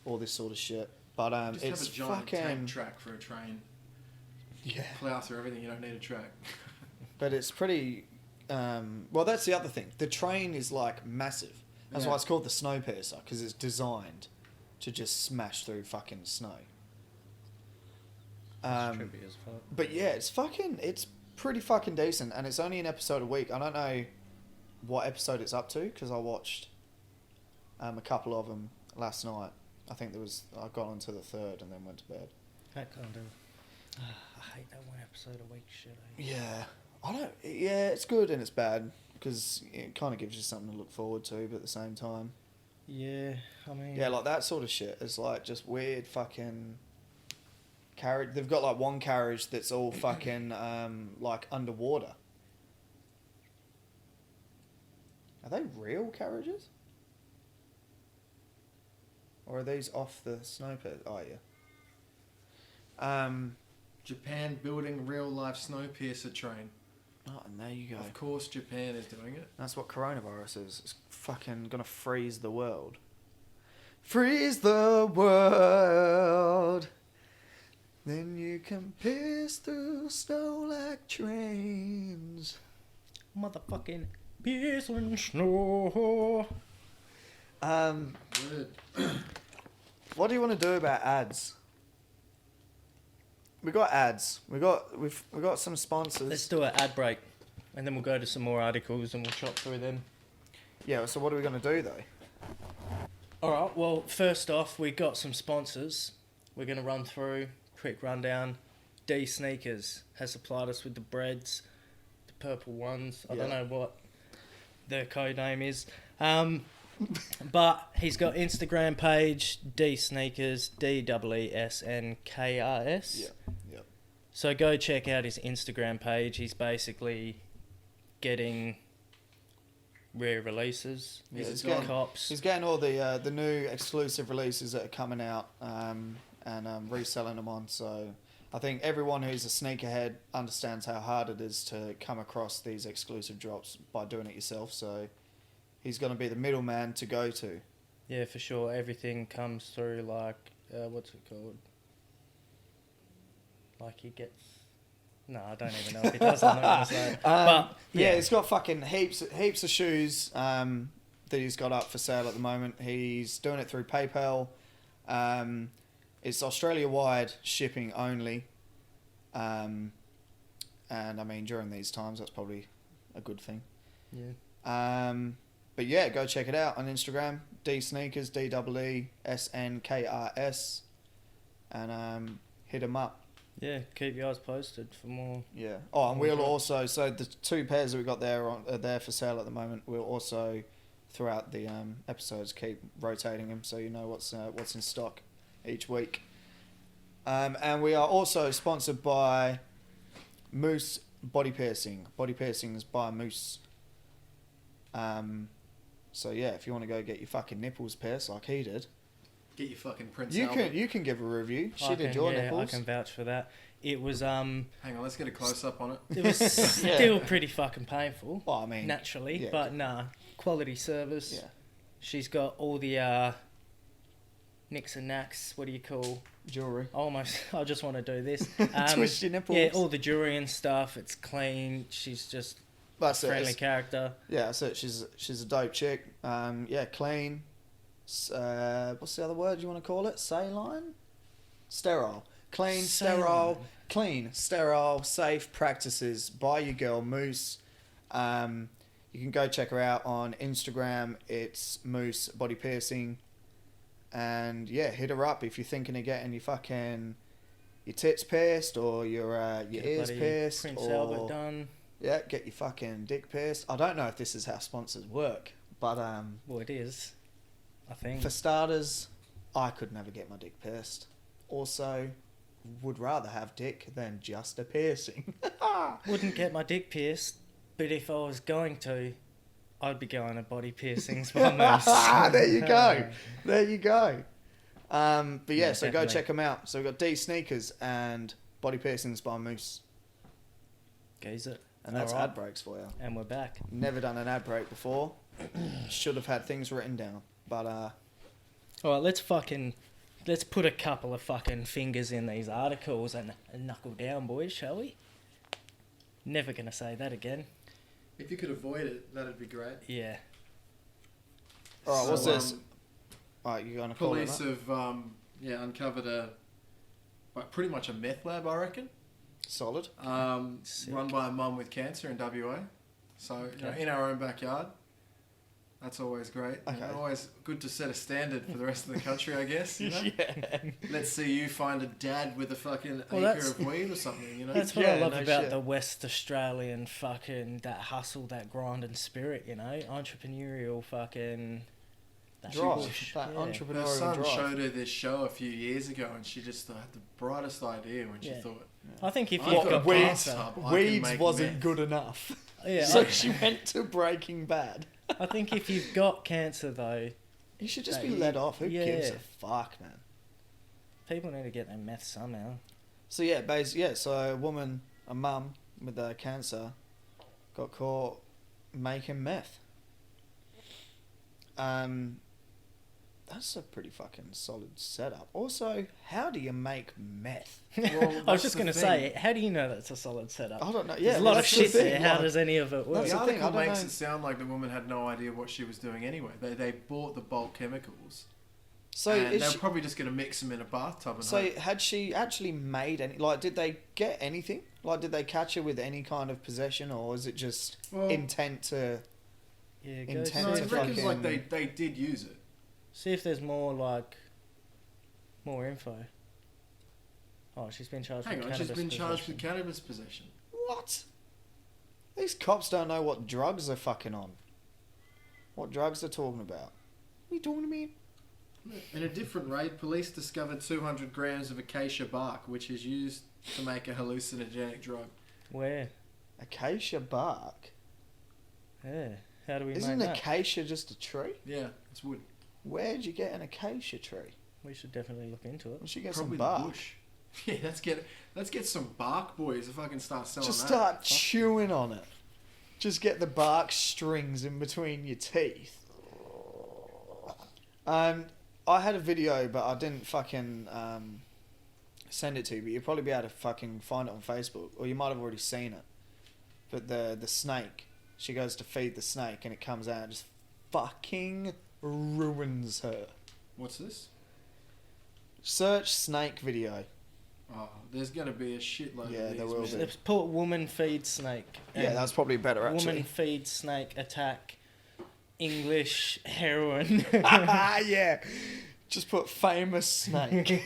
all this sort of shit. But just it's have a giant fucking... tank track for a train. Yeah. Plow through everything, you don't need a track. But it's pretty... well, that's the other thing. The train is like massive. That's why it's called the Snowpiercer, because it's designed to just smash through fucking snow. Trippy as fuck. But yeah, it's pretty fucking decent, and it's only an episode a week. I don't know what episode it's up to because I watched a couple of them last night. I think I got onto the third and then went to bed. That kind of. I hate that one episode a week shit. Yeah, I don't. Yeah, it's good and it's bad because it kind of gives you something to look forward to, but at the same time, Yeah, I mean. yeah, like that sort of shit. It's like just weird fucking carriage. They've got like one carriage that's all fucking like underwater. Are they real carriages? Or are these off the snow pit? Oh yeah. Japan building real life Snowpiercer train. Oh, and there you go. Of course, Japan is doing it. That's what coronavirus is. It's fucking gonna freeze the world. Freeze the world. Then you can pierce through snow like trains. Motherfucking piercing snow. Good. What do you want to do about ads? We got ads. We got some sponsors. Let's do an ad break, and then we'll go to some more articles and we'll chop through them. Yeah. So what are we gonna do though? All right. Well, first off, we got some sponsors. We're gonna run through quick rundown. D Sneakers has supplied us with the breads, the purple ones. I don't know what their code name is. But he's got Instagram page, D Sneakers, DEESNKRS. Yeah. Yep. So go check out his Instagram page. He's basically getting rare releases. Yeah, He's got cops. He's getting all the new exclusive releases that are coming out and reselling them on. So I think everyone who's a sneakerhead understands how hard it is to come across these exclusive drops by doing it yourself. So he's going to be the middleman to go to. Yeah, for sure. Everything comes through like, what's it called? Like he gets... No, I don't even know if he does. I'm not going to say. But, yeah, he's got fucking heaps of shoes that he's got up for sale at the moment. He's doing it through PayPal. It's Australia-wide shipping only. And, I mean, during these times, that's probably a good thing. Yeah. But yeah, go check it out on Instagram. D Sneakers, DEESNKRS. And hit him up. Yeah, keep your eyes posted for more. Yeah. Oh, and we'll also, so the two pairs that we got there are there for sale at the moment. We'll also, throughout the episodes, keep rotating them so you know what's in stock each week. And we are also sponsored by Moose Body Piercing. Body Piercings by Moose. So yeah, if you want to go get your fucking nipples pierced like he did, Get your fucking Prince you Albert. can give a review. She did your nipples. I can vouch for that. It was Hang on, let's get a close up on it. It was still pretty fucking painful. Well, I mean, naturally, yeah. but nah, quality service. Yeah. She's got all the nicks and knacks. What do you call? Jewelry. I just want to do this. Twist your nipples. Yeah, all the jewelry and stuff. It's clean. She's just That's a friendly it. character. Yeah, that's it. She's a dope chick. Yeah, clean. What's the other word you want to call it? Saline? Sterile. Clean, sterile, safe practices by your girl Moose. You can go check her out on Instagram. It's Moose Body Piercing. And yeah, hit her up if you're thinking of getting your tits pierced or your ears pierced. Prince or, Albert done. Yeah, get your fucking dick pierced. I don't know if this is how sponsors work, but Well, it is. I think. for starters, I could never get my dick pierced. Also, would rather have dick than just a piercing. Wouldn't get my dick pierced, but if I was going to, I'd be going to body piercings by Moose. There you go. There you go. But yeah, Yeah, so definitely. go check them out. So we've got D Sneakers and Body Piercings by Moose. Geezer. And that's Alright. ad breaks for you. And we're back. Never done an ad break before. Should have had things written down. But Alright, let's put a couple of fucking fingers in these articles and knuckle down, boys, shall we? Never gonna say that again. If you could avoid it, that'd be great. Yeah. alright, what's So, this? Alright, you're gonna call it Police have uncovered pretty much a meth lab, I reckon. Solid. Run by a mum with cancer in WA. So, in our own backyard. That's always great. Okay. And always good to set a standard for the rest of the country, I guess. You know? Yeah. Let's see you find a dad with a fucking acre of weed or something, you know? That's what I love no about shit. the West Australian fucking, that hustle, that grind and spirit, you know? Entrepreneurial fucking... That Drive. push. That Yeah. entrepreneurial Her son drive. showed her this show a few years ago and she just had the brightest idea when she thought, I think if I've you've got got a Weeds, cancer... bathtub, I can Weeds make wasn't meth. good enough. Yeah, So she went to Breaking Bad. I think if you've got cancer, though, You should just That be you- let off. Who gives yeah. a fuck, man? people need to get their meth somehow. So so a mum with cancer, got caught making meth. That's a pretty fucking solid setup. Also, how do you make meth? well, I was that's just the going to thing. say, how do you know that's a solid setup? I don't know. Yeah, There's a lot of that's the shit thing, there. How like- does any of it work? That's The the thing, article I don't makes know. it sound like the woman had no idea what she was doing anyway. They bought the bulk chemicals. So and is they're she, probably just going to mix them in a bathtub and so hope. had she actually made any? Like, did they get anything? Like, did they catch her with any kind of possession, or is it just Well, intent to? Yeah, go Intent no, to it reckons like fucking- they did use it. see if there's more, more info. Oh, she's been charged Hang with on, cannabis she's been charged with possession. cannabis possession. What? These cops don't know what drugs they're fucking on. What drugs they're talking about? What are you talking to me? In a different raid, police discovered 200 grams of acacia bark, which is used to make a hallucinogenic drug. Where? Acacia bark. Yeah. How do we Isn't make that? acacia just a tree? Yeah, it's wood. Where'd you get an acacia tree? We should definitely look into it. We should get Probably some bark. the bush. Yeah, let's get some bark, boys, if I can start selling Just that. start chewing on it. Just get the bark strings in between your teeth. I had a video, but I didn't fucking send it to you. But you'll probably be able to fucking find it on Facebook, or you might have already seen it. But the snake, she goes to feed the snake, and it comes out and just fucking ruins her. What's this? Search snake video. Oh, there's going to be a shitload Yeah, of these. there will man. be. Let's put woman feed snake. Yeah, and that's probably better actually. woman feed snake attack English heroin. Yeah. Just put famous snake.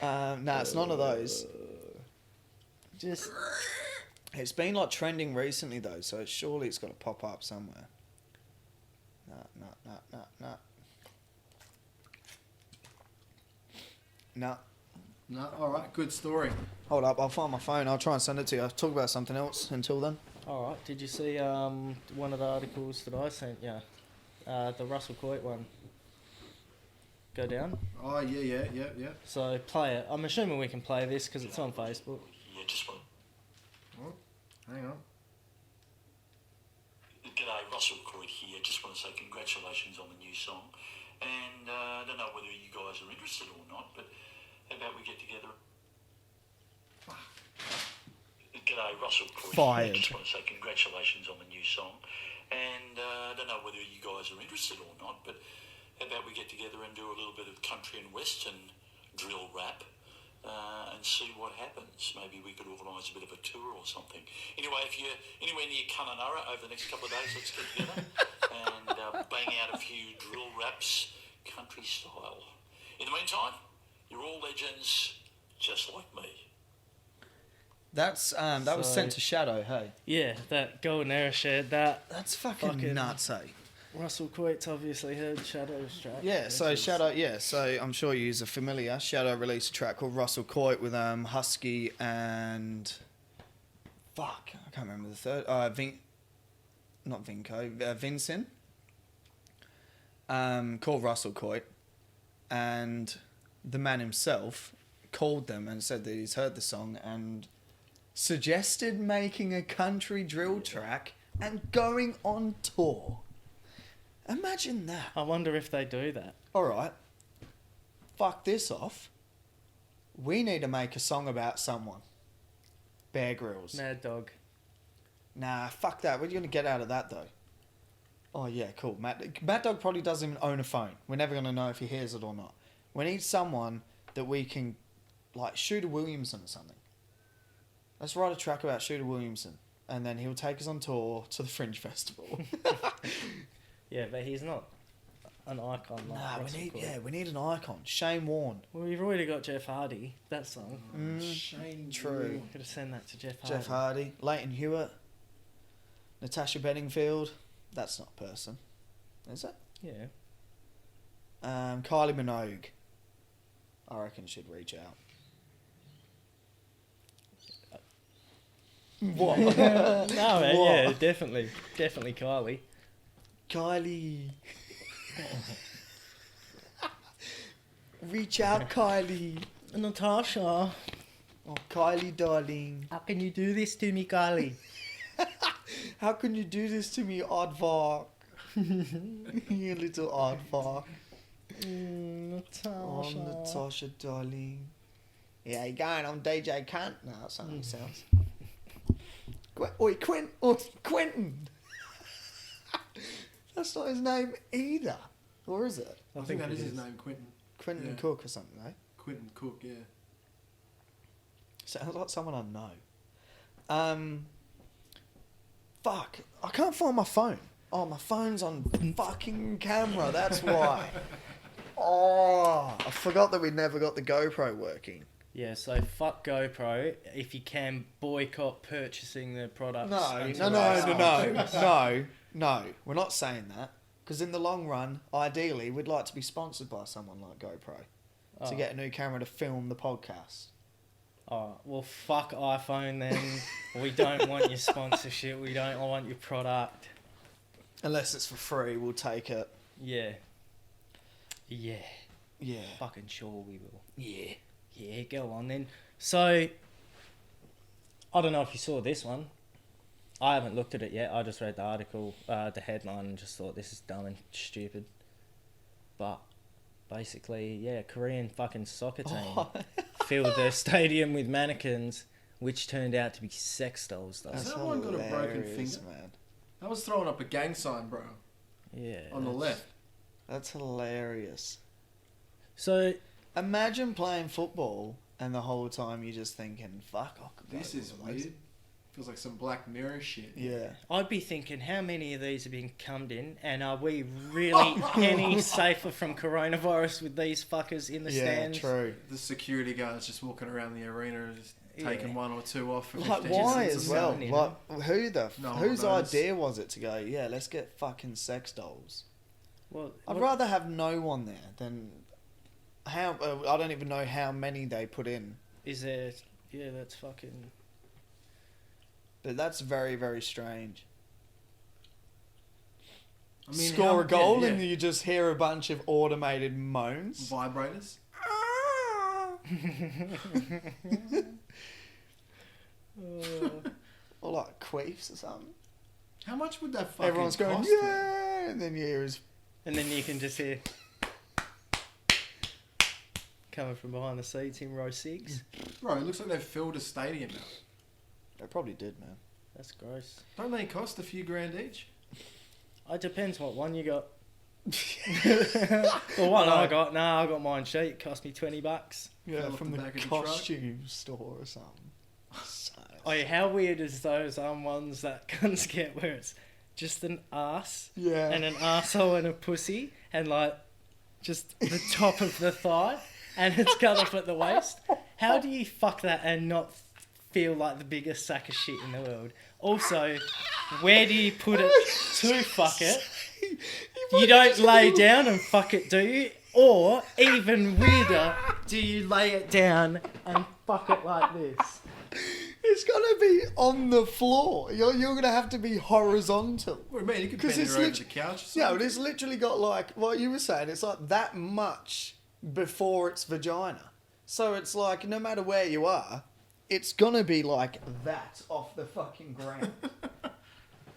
Nah, it's none of those. Just It's been like trending recently though, so surely it's got to pop up somewhere. Nah. No, alright, good story. Hold up, I'll find my phone. I'll try and send it to you. I'll talk about something else until then. all right. Did you see one of the articles that I sent you? The Russell Coit one. Go down. Oh, yeah. So play it. I'm assuming we can play this because it's on Facebook. Yeah, just one. Oh, hang on. G'day, Russell Coit here. Just want to say congratulations on the new song. And I don't know whether you guys are interested or not, but how about we get together? G'day, Russell Coit Fired. here. Just want to say congratulations on the new song. And I don't know whether you guys are interested or not, but how about we get together and do a little bit of country and western drill rap and see what happens. Maybe we could organise a bit of a tour or something. Anyway, if you're anywhere near Kununurra over the next couple of days, let's get together and bang out a few drill raps country style. In the meantime, you're all legends just like me. That's that was So- sent to Shadow. Hey, Yeah, that Golden Era shared that. that's fucking, Fucking- nuts, eh? Russell Coit's obviously heard Shadow's track. Yeah, so which is- Shadow, so I'm sure you are familiar. Shadow released a track called Russell Coit with Husky and fuck, I can't remember the third. Not Vinco, Vincent. Called Russell Coit, and the man himself called them and said that he's heard the song and suggested making a country drill track and going on tour. Imagine that. I wonder if they do that. Alright, fuck this off. We need to make a song about someone. Bear Grylls. Mad Dog. Nah, fuck that. What are you going to get out of that, though? Oh, yeah, cool. Matt Dog probably doesn't even own a phone. We're never going to know if he hears it or not. We need someone that we can, like Shooter Williamson or something. Let's write a track about Shooter Williamson, and then he'll take us on tour to the Fringe Festival. Yeah, but he's not an icon like Nah, Russell Crowe. we need an icon. Shane Warne. Well, we've already got Jeff Hardy. That song. Shane. True. Could have sent that to Jeff Hardy. Jeff Hardy, Leighton Hewitt, Natasha Bedingfield. That's not a person, is it? Yeah. Kylie Minogue. I reckon she'd reach out. What? No, man, What? yeah, definitely Kylie. Kylie. Reach out, Kylie. Natasha, Oh, Kylie, darling. how can you do this to me, Kylie? How can you do this to me, aardvark? You little aardvark. Natasha. Oh, Natasha, darling. Yeah, you going? I'm DJ Cunt. No, that's not how he sounds. Quentin. That's not his name either. Or is it? I think that it is his name, Quentin. Quentin Yeah. Cook or something, eh? Quentin Cook, yeah. Sounds like someone I know. Fuck. I can't find my phone. Oh, my phone's on fucking camera. That's why. Oh, I forgot that we never got the GoPro working. Yeah, so fuck GoPro. If you can, boycott purchasing the products. No. We're not saying that. Because in the long run, ideally, we'd like to be sponsored by someone like GoPro to get a new camera to film the podcast. Oh, well, fuck iPhone then. We don't want your sponsorship. We don't want your product. Unless it's for free, we'll take it. Yeah. Yeah. Yeah. Fucking sure we will. Yeah. Yeah, go on then. So, I don't know if you saw this one. I haven't looked at it yet. I just read the article, the headline, and just thought this is dumb and stupid. But basically, yeah, Korean fucking soccer team filled their stadium with mannequins, which turned out to be sex dolls, though. Has someone got a broken hilarious, finger? man. I was throwing up a gang sign, bro, Yeah. on the left. That's hilarious. So, Imagine playing football and the whole time you're just thinking, fuck, I could go This to is one of those. weird. Feels like some Black Mirror shit. Yeah. I'd be thinking, how many of these have been cummed in, and are we really any safer from coronavirus with these fuckers in the Yeah, stands? true. The security guards just walking around the arena and just taking Yeah. one or two off for Like, 15 why cents as or well? something. you know? Like, No one whose knows. idea was it to go, yeah, let's get fucking sex dolls? Well, I'd what- rather have no one there than how. I don't even know how many they put in, is there? Yeah, that's fucking. but that's very, very strange. I mean, Score how- a goal yeah, and you just hear a bunch of automated moans. Vibrators. Or like queefs or something. How much would that fucking Everyone's going, cost? yeah, and then you hear his. And then you can just hear coming from behind the seats in row 6. Bro, it looks like they've filled a stadium now. They probably did, man. That's gross. Don't they cost a few grand each? It depends what one you got. The one I got, I got mine cheap. It cost me $20. Yeah, Fell off from the the back of the truck. costume store or something. So- Oh yeah, how weird is those ones that cunts get where it's just an ass Yeah. and an arsehole and a pussy and like just the top of the thigh and it's cut off at the waist? How do you fuck that and not feel like the biggest sack of shit in the world? Also, where do you put it to fuck it? You don't lay down and fuck it, do you? Or, even weirder, do you lay it down and fuck it like this? It's gonna be on the floor. You're gonna have to be horizontal. What do you mean? You could 'Cause bend it's it over lit- the couch or Yeah, something. but it's literally got like what you were saying. It's like that much before its vagina. So it's like no matter where you are, it's gonna be like that off the fucking ground.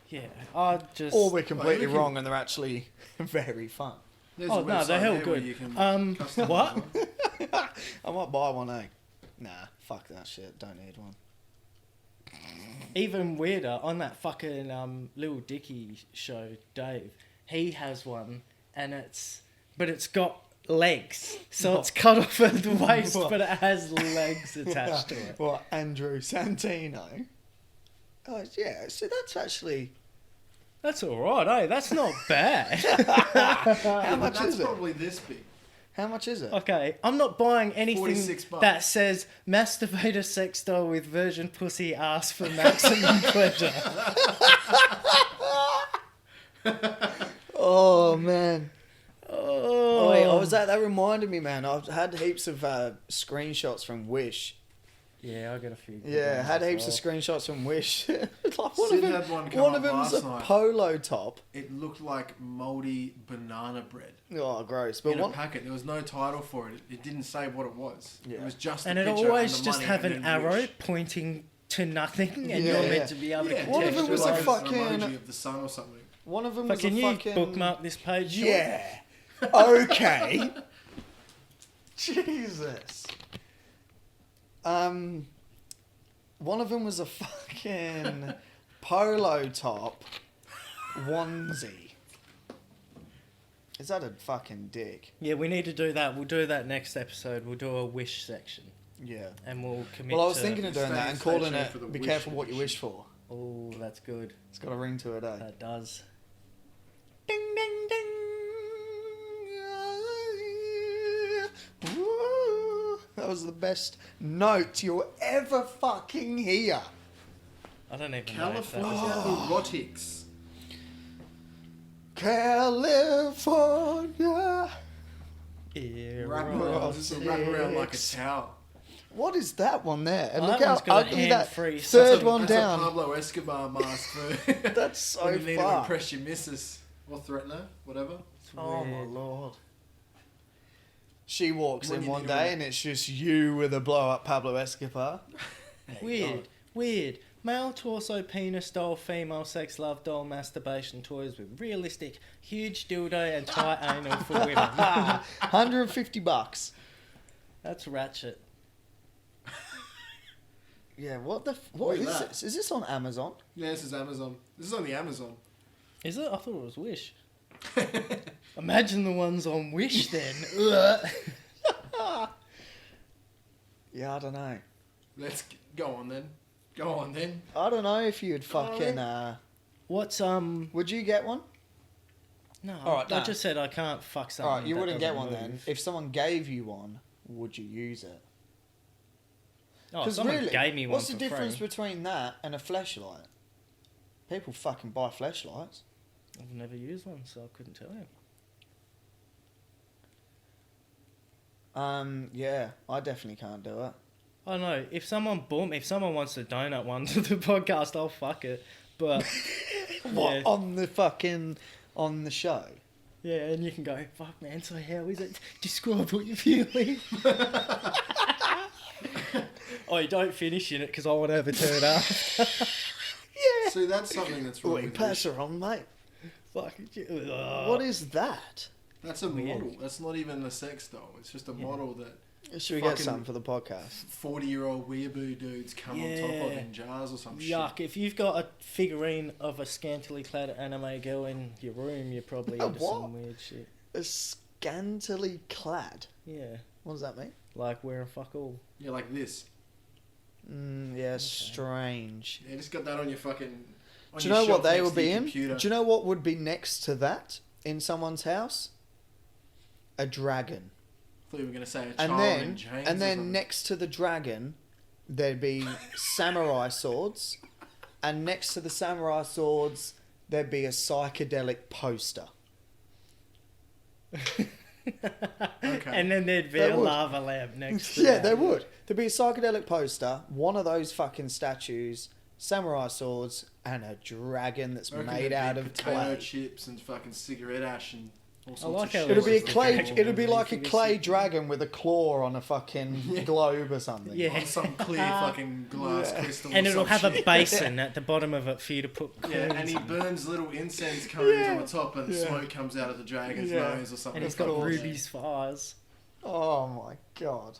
Yeah, I just... Or we're completely looking- wrong and they're actually very fun. There's Oh, a no, they're website hell there where good. you can customise What? one. I might buy one, eh? Nah, fuck that shit. Don't need one. Even weirder, on that fucking Lil Dicky show, Dave, he has one, and it's got legs. So it's cut off at the waist, What? but it has legs attached to it. What, Andrew Santino? Oh, yeah, so that's actually... That's alright, eh? That's not bad. How much That's is it? probably this big. How much is it? Okay, I'm not buying anything $46. that says masturbator sex doll with virgin pussy ass for maximum pleasure. Oh, man. Oh, Wait, I was at, that reminded me, man. I've had heaps of screenshots from Wish. Yeah, I got a few. good Yeah, ones had as heaps well. of screenshots from Wish. Like one Sid of had them, one come one up of them's last a night. polo top. It looked like mouldy banana bread Oh, gross. But in a one, packet. There was no title for it. It didn't say what it was. Yeah. It was just And a it picture always and the just money have and an then arrow Wish. pointing to nothing, and Yeah. you're meant to be able to Yeah, One of them was a like fucking- an emoji of the sun or something. one of them But was can a you fucking... bookmark this page? Sean? Yeah. Okay. Jesus. One of them was a fucking polo top onesie. Is that a fucking dick? Yeah, we need to do that. We'll do that next episode. We'll do a wish section, Yeah. and we'll commit. Well, I was to... thinking of doing Stay- that and stay calling tuned for the it "Be wish careful what you edition. wish for." Oh, that's good. It's got a ring to it, eh? That does. Ding ding ding. Woo. That was the best note you'll ever fucking hear. I don't even know if that California was Erotics. California. Wrap around, just wrap around like a towel. What is that one there? And Oh, look that how one's got a ugly that hand-free third something. one That's down. a Pablo Escobar mask for That's so when you need to far. impress your missus or threaten her, whatever. Oh my weird. lord. She walks When in you one need day to- and it's just you with a blow up Pablo Escobar. Weird. Weird. Male torso, penis doll, female sex love doll, masturbation toys with realistic, huge dildo and tight anal for women. $150. That's ratchet. Yeah, what the... Look What at is that. this? Is this on Amazon? Yeah, this is Amazon. This is on the Amazon. Is it? I thought it was Wish. Imagine the ones on Wish then. Yeah, I don't know. Let's go on then. Go on then. I don't know if you'd fucking... What's Would you get one? No, Alright, I nah. just said I can't fuck something. Alright, you that wouldn't get doesn't one then. move. If someone gave you one, would you use it? Oh, if someone gave me one what's the for difference free, between that and a fleshlight? People fucking buy fleshlights. I've never used one, so I couldn't tell you. Yeah, I definitely can't do it. I don't know. If someone wants to donate one to the podcast, I'll fuck it. But What, yeah, on the show? yeah, and you can go, fuck man, so how is it? Describe what you're feeling. Oh, you don't finish in it because I want to have a turn up. See, that's something that's wrong Wait, with pass Wish. her on, mate. Fuck it. What is that? That's a Weird. model. That's not even a sex doll. It's just a model that Should we get Fucking- something for the podcast? 40-year-old weeaboo dudes come on top of Yeah. in jars or some Yuck. If you've got a figurine of a scantily clad anime girl in your room, you're probably A into what? some weird shit. A scantily clad. Yeah. What does that mean? Like wearing fuck all. shit. Yeah, like this. Yeah, strange. Yeah, just got that on your fucking. On Do you your know what shelf they next would to be your in? computer. Do you know what would be next to that in someone's house? A dragon. I thought you were going to say a And child then, in chains. and or then something. next to the dragon, there'd be samurai swords, and next to the samurai swords, there'd be a psychedelic poster. Okay. And then there'd be They a would. lava lamp next to Yeah, that. there would. There'd be a psychedelic poster, one of those fucking statues, samurai swords, and a dragon that's I reckon made there'd out be of potato clay. chips and fucking cigarette ash and all sorts like of how shit. It'll be a It's clay. like- It'll be like a Figure clay shit. dragon with a claw on a fucking globe or something. Yeah. On some clear fucking glass Yeah. crystal. And or it'll some have shit. a basin at the bottom of it for you to put Yeah, coins and he in. burns little incense cones Yeah. on the top, and Yeah. smoke comes out of the dragon's Yeah. nose or something. And he's Of got course. rubies for eyes. Oh my god.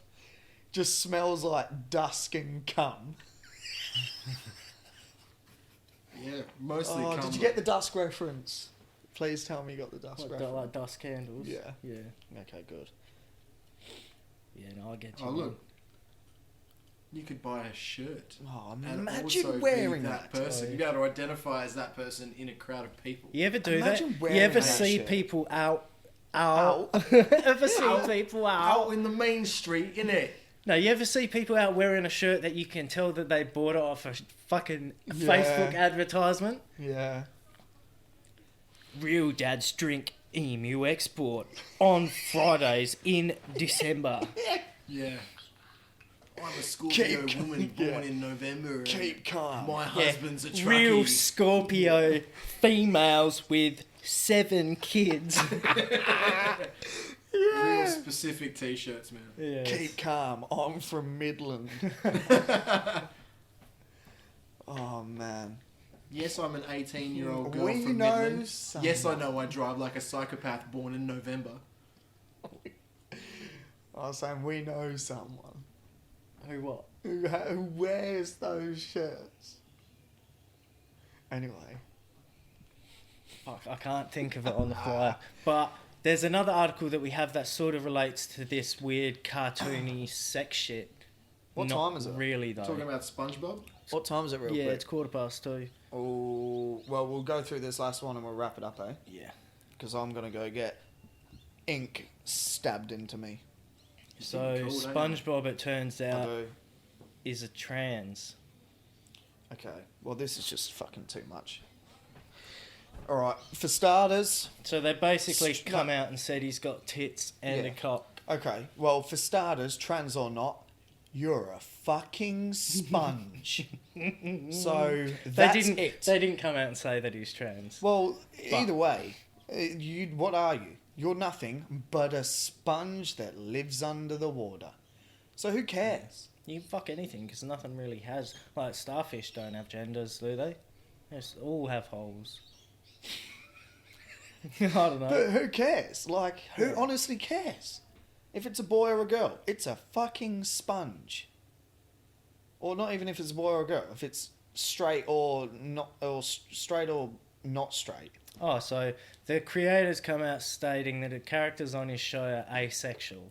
Just smells like dusk and cum. Yeah, mostly. Oh, did you get the dusk reference? Please tell me you got the dusk What, reference. like dust candles. Yeah. Yeah. Okay, good. Yeah, no, I get you. Oh, man. look. You could buy a shirt. Oh, And imagine also wearing be that. person. Oh, You'd be able to identify as that person in a crowd of people. You ever do Imagine that? wearing You ever that see shit. people out? Ever see people Out in the main street, innit? No, you ever see people out wearing a shirt that you can tell that they bought it off a fucking Facebook advertisement? Yeah. Real dads drink Emu Export on Fridays in December. Yeah. I'm a Scorpio woman born in November. And Keep calm. my husband's a truckie. Real Scorpio females with 7 kids. Real specific t-shirts, man. Yes. Keep calm. I'm from Midland. Oh, man. Yes, I'm an 18-year-old girl We from know Midland. someone. Yes, I know I drive like a psychopath born in November. I was saying we know someone Who what? who wears those shirts. Anyway. Fuck, I can't think of it on the fly. But there's another article that we have that sort of relates to this weird cartoony sex shit. What Not time is it? Really though. Talking about SpongeBob? What time is it real Yeah, quick? it's 2:15. Oh, well, we'll go through this last one and we'll wrap it up, eh? Yeah. Because I'm going to go get ink stabbed into me. So Cool, don't you? SpongeBob, it turns I out, do. is a trans. Okay, well, this is just fucking too much. Alright, for starters... So they basically No. come out and said he's got tits and Yeah. a cock. Okay, well, for starters, trans or not, you're a fucking sponge. So, that's it. They didn't come out and say that he's trans. Well, either way, what are you? You're nothing but a sponge that lives under the water. So who cares? You can fuck anything because nothing really has. Like starfish don't have genders, do they? They just all have holes. I don't know. But who cares? Like, who honestly cares? If it's a boy or a girl, it's a fucking sponge. Or not even if it's a boy or a girl. If it's straight or not, or straight or not straight. Oh, so the creators come out stating that the characters on his show are asexual,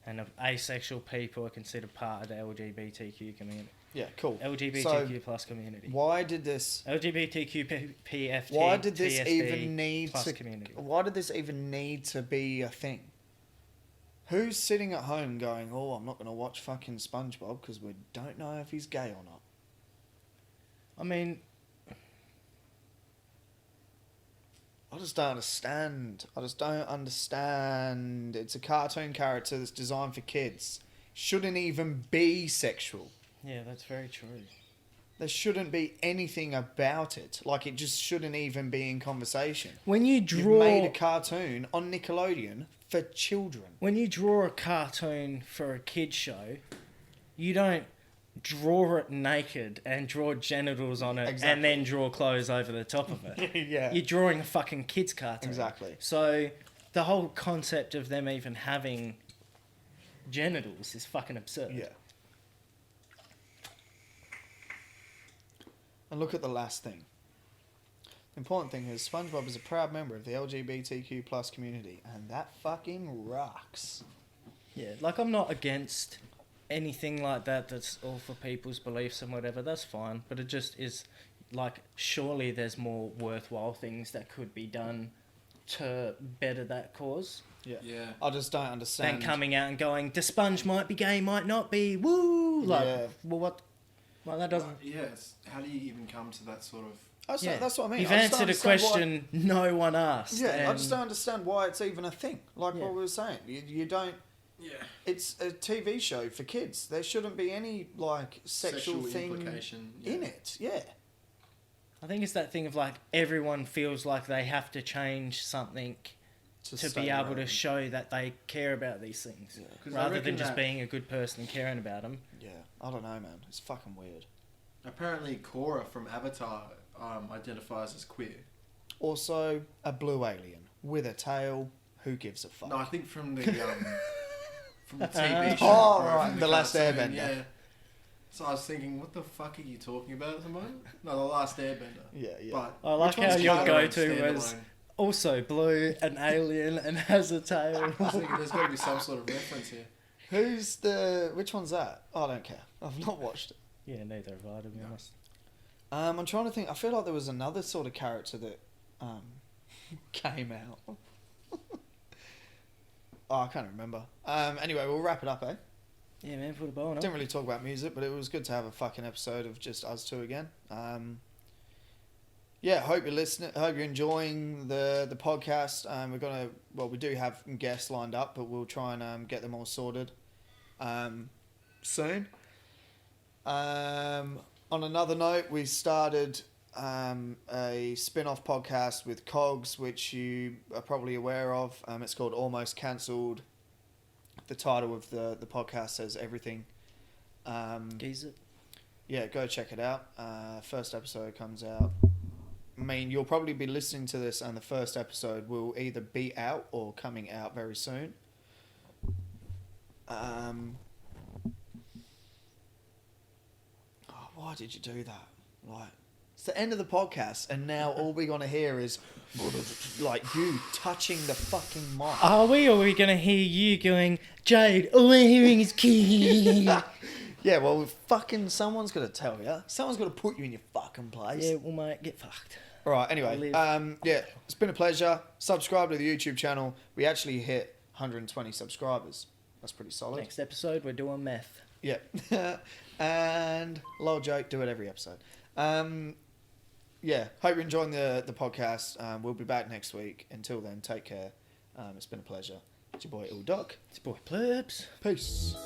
and asexual people are considered part of the LGBTQ community. Yeah, cool. LGBTQ plus community. Why did this? LGBTQPFT. Why did this TSD even need plus to? community. Why did this even need to be a thing? Who's sitting at home going, "Oh, I'm not going to watch fucking SpongeBob because we don't know if he's gay or not." I mean, I just don't understand. It's a cartoon character that's designed for kids. Shouldn't even be sexual. yeah, that's very true. There shouldn't be anything about it. Like, it just shouldn't even be in conversation. When you You've made a draw, cartoon on Nickelodeon for children. when you draw a cartoon for a kid show, you don't draw it naked and draw genitals on it Exactly. and then draw clothes over the top of it. Yeah. You're drawing a fucking kid's cartoon. Exactly. So the whole concept of them even having genitals is fucking absurd. Yeah. And look at the last thing. The important thing is SpongeBob is a proud member of the LGBTQ plus community, and that fucking rocks. Yeah, like I'm not against anything like that that's all for people's beliefs and whatever, that's fine. But it just is like, surely there's more worthwhile things that could be done to better that cause Yeah. Yeah. I just don't understand. than coming out and going, the sponge might be gay, might not be, woo! Like, Yeah. well, what? Well, that doesn't... Yes. How do you even come to that sort of... That's what I mean. You've I just don't answered a understand question no one asked. Why, I and- just don't understand why it's even a thing. Like Yeah. what we were saying. You don't... Yeah. It's a TV show for kids. There shouldn't be any, like, sexual thing implication. in it. Yeah. I think it's that thing of like, everyone feels like they have to change something to stay be able to relevant. show that they care about these things. Yeah. 'Cause I Rather reckon than just that- being a good person and caring about them. Yeah. I don't know, man. It's fucking weird. Apparently, Korra from Avatar identifies as queer. Also, a blue alien with a tail. Who gives a fuck? No, I think from the from the TV show. Oh, bro, right, from The Last cartoon, Airbender. Yeah. So I was thinking, what the fuck are you talking about at the moment? No, The Last Airbender. Yeah, yeah. But I like Which one's how your Kylo go-to standalone? was also blue, an alien, and has a tail. I was thinking there's got to be some sort of reference here. Which one's that? I don't care. I've not watched it. Yeah, neither have I, to be honest. I'm trying to think. I feel like there was another sort of character that came out. Oh, I can't remember. Anyway, we'll wrap it up, eh? Yeah, man, put a bow on it. Didn't really talk about music, but it was good to have a fucking episode of just us two again. Yeah, hope you're listening. Hope you're enjoying the podcast. We do have guests lined up, but we'll try and get them all sorted soon. On another note, we started a spin-off podcast with Cogs, which you are probably aware of. It's called Almost Cancelled. The title of the podcast says everything. Geese it. Yeah, go check it out. First episode comes out. I mean, you'll probably be listening to this, and the first episode will either be out or coming out very soon. Why did you do that? Like, it's the end of the podcast, and now all we're gonna hear is like you touching the fucking mic. Are we, or are we going to hear you going, Jade, all we're hearing is key? Yeah, well, fucking someone's got to tell you. Someone's got to put you in your fucking place. Yeah, well, mate, get fucked. All right, anyway. Yeah, it's been a pleasure. Subscribe to the YouTube channel. We actually hit 120 subscribers. That's pretty solid. Next episode, we're doing meth. Yeah. And, lol joke, do it every episode. Yeah, hope you're enjoying the podcast. We'll be back next week. Until then, take care. It's been a pleasure. It's your boy, Doc. It's your boy, Plebs. Peace.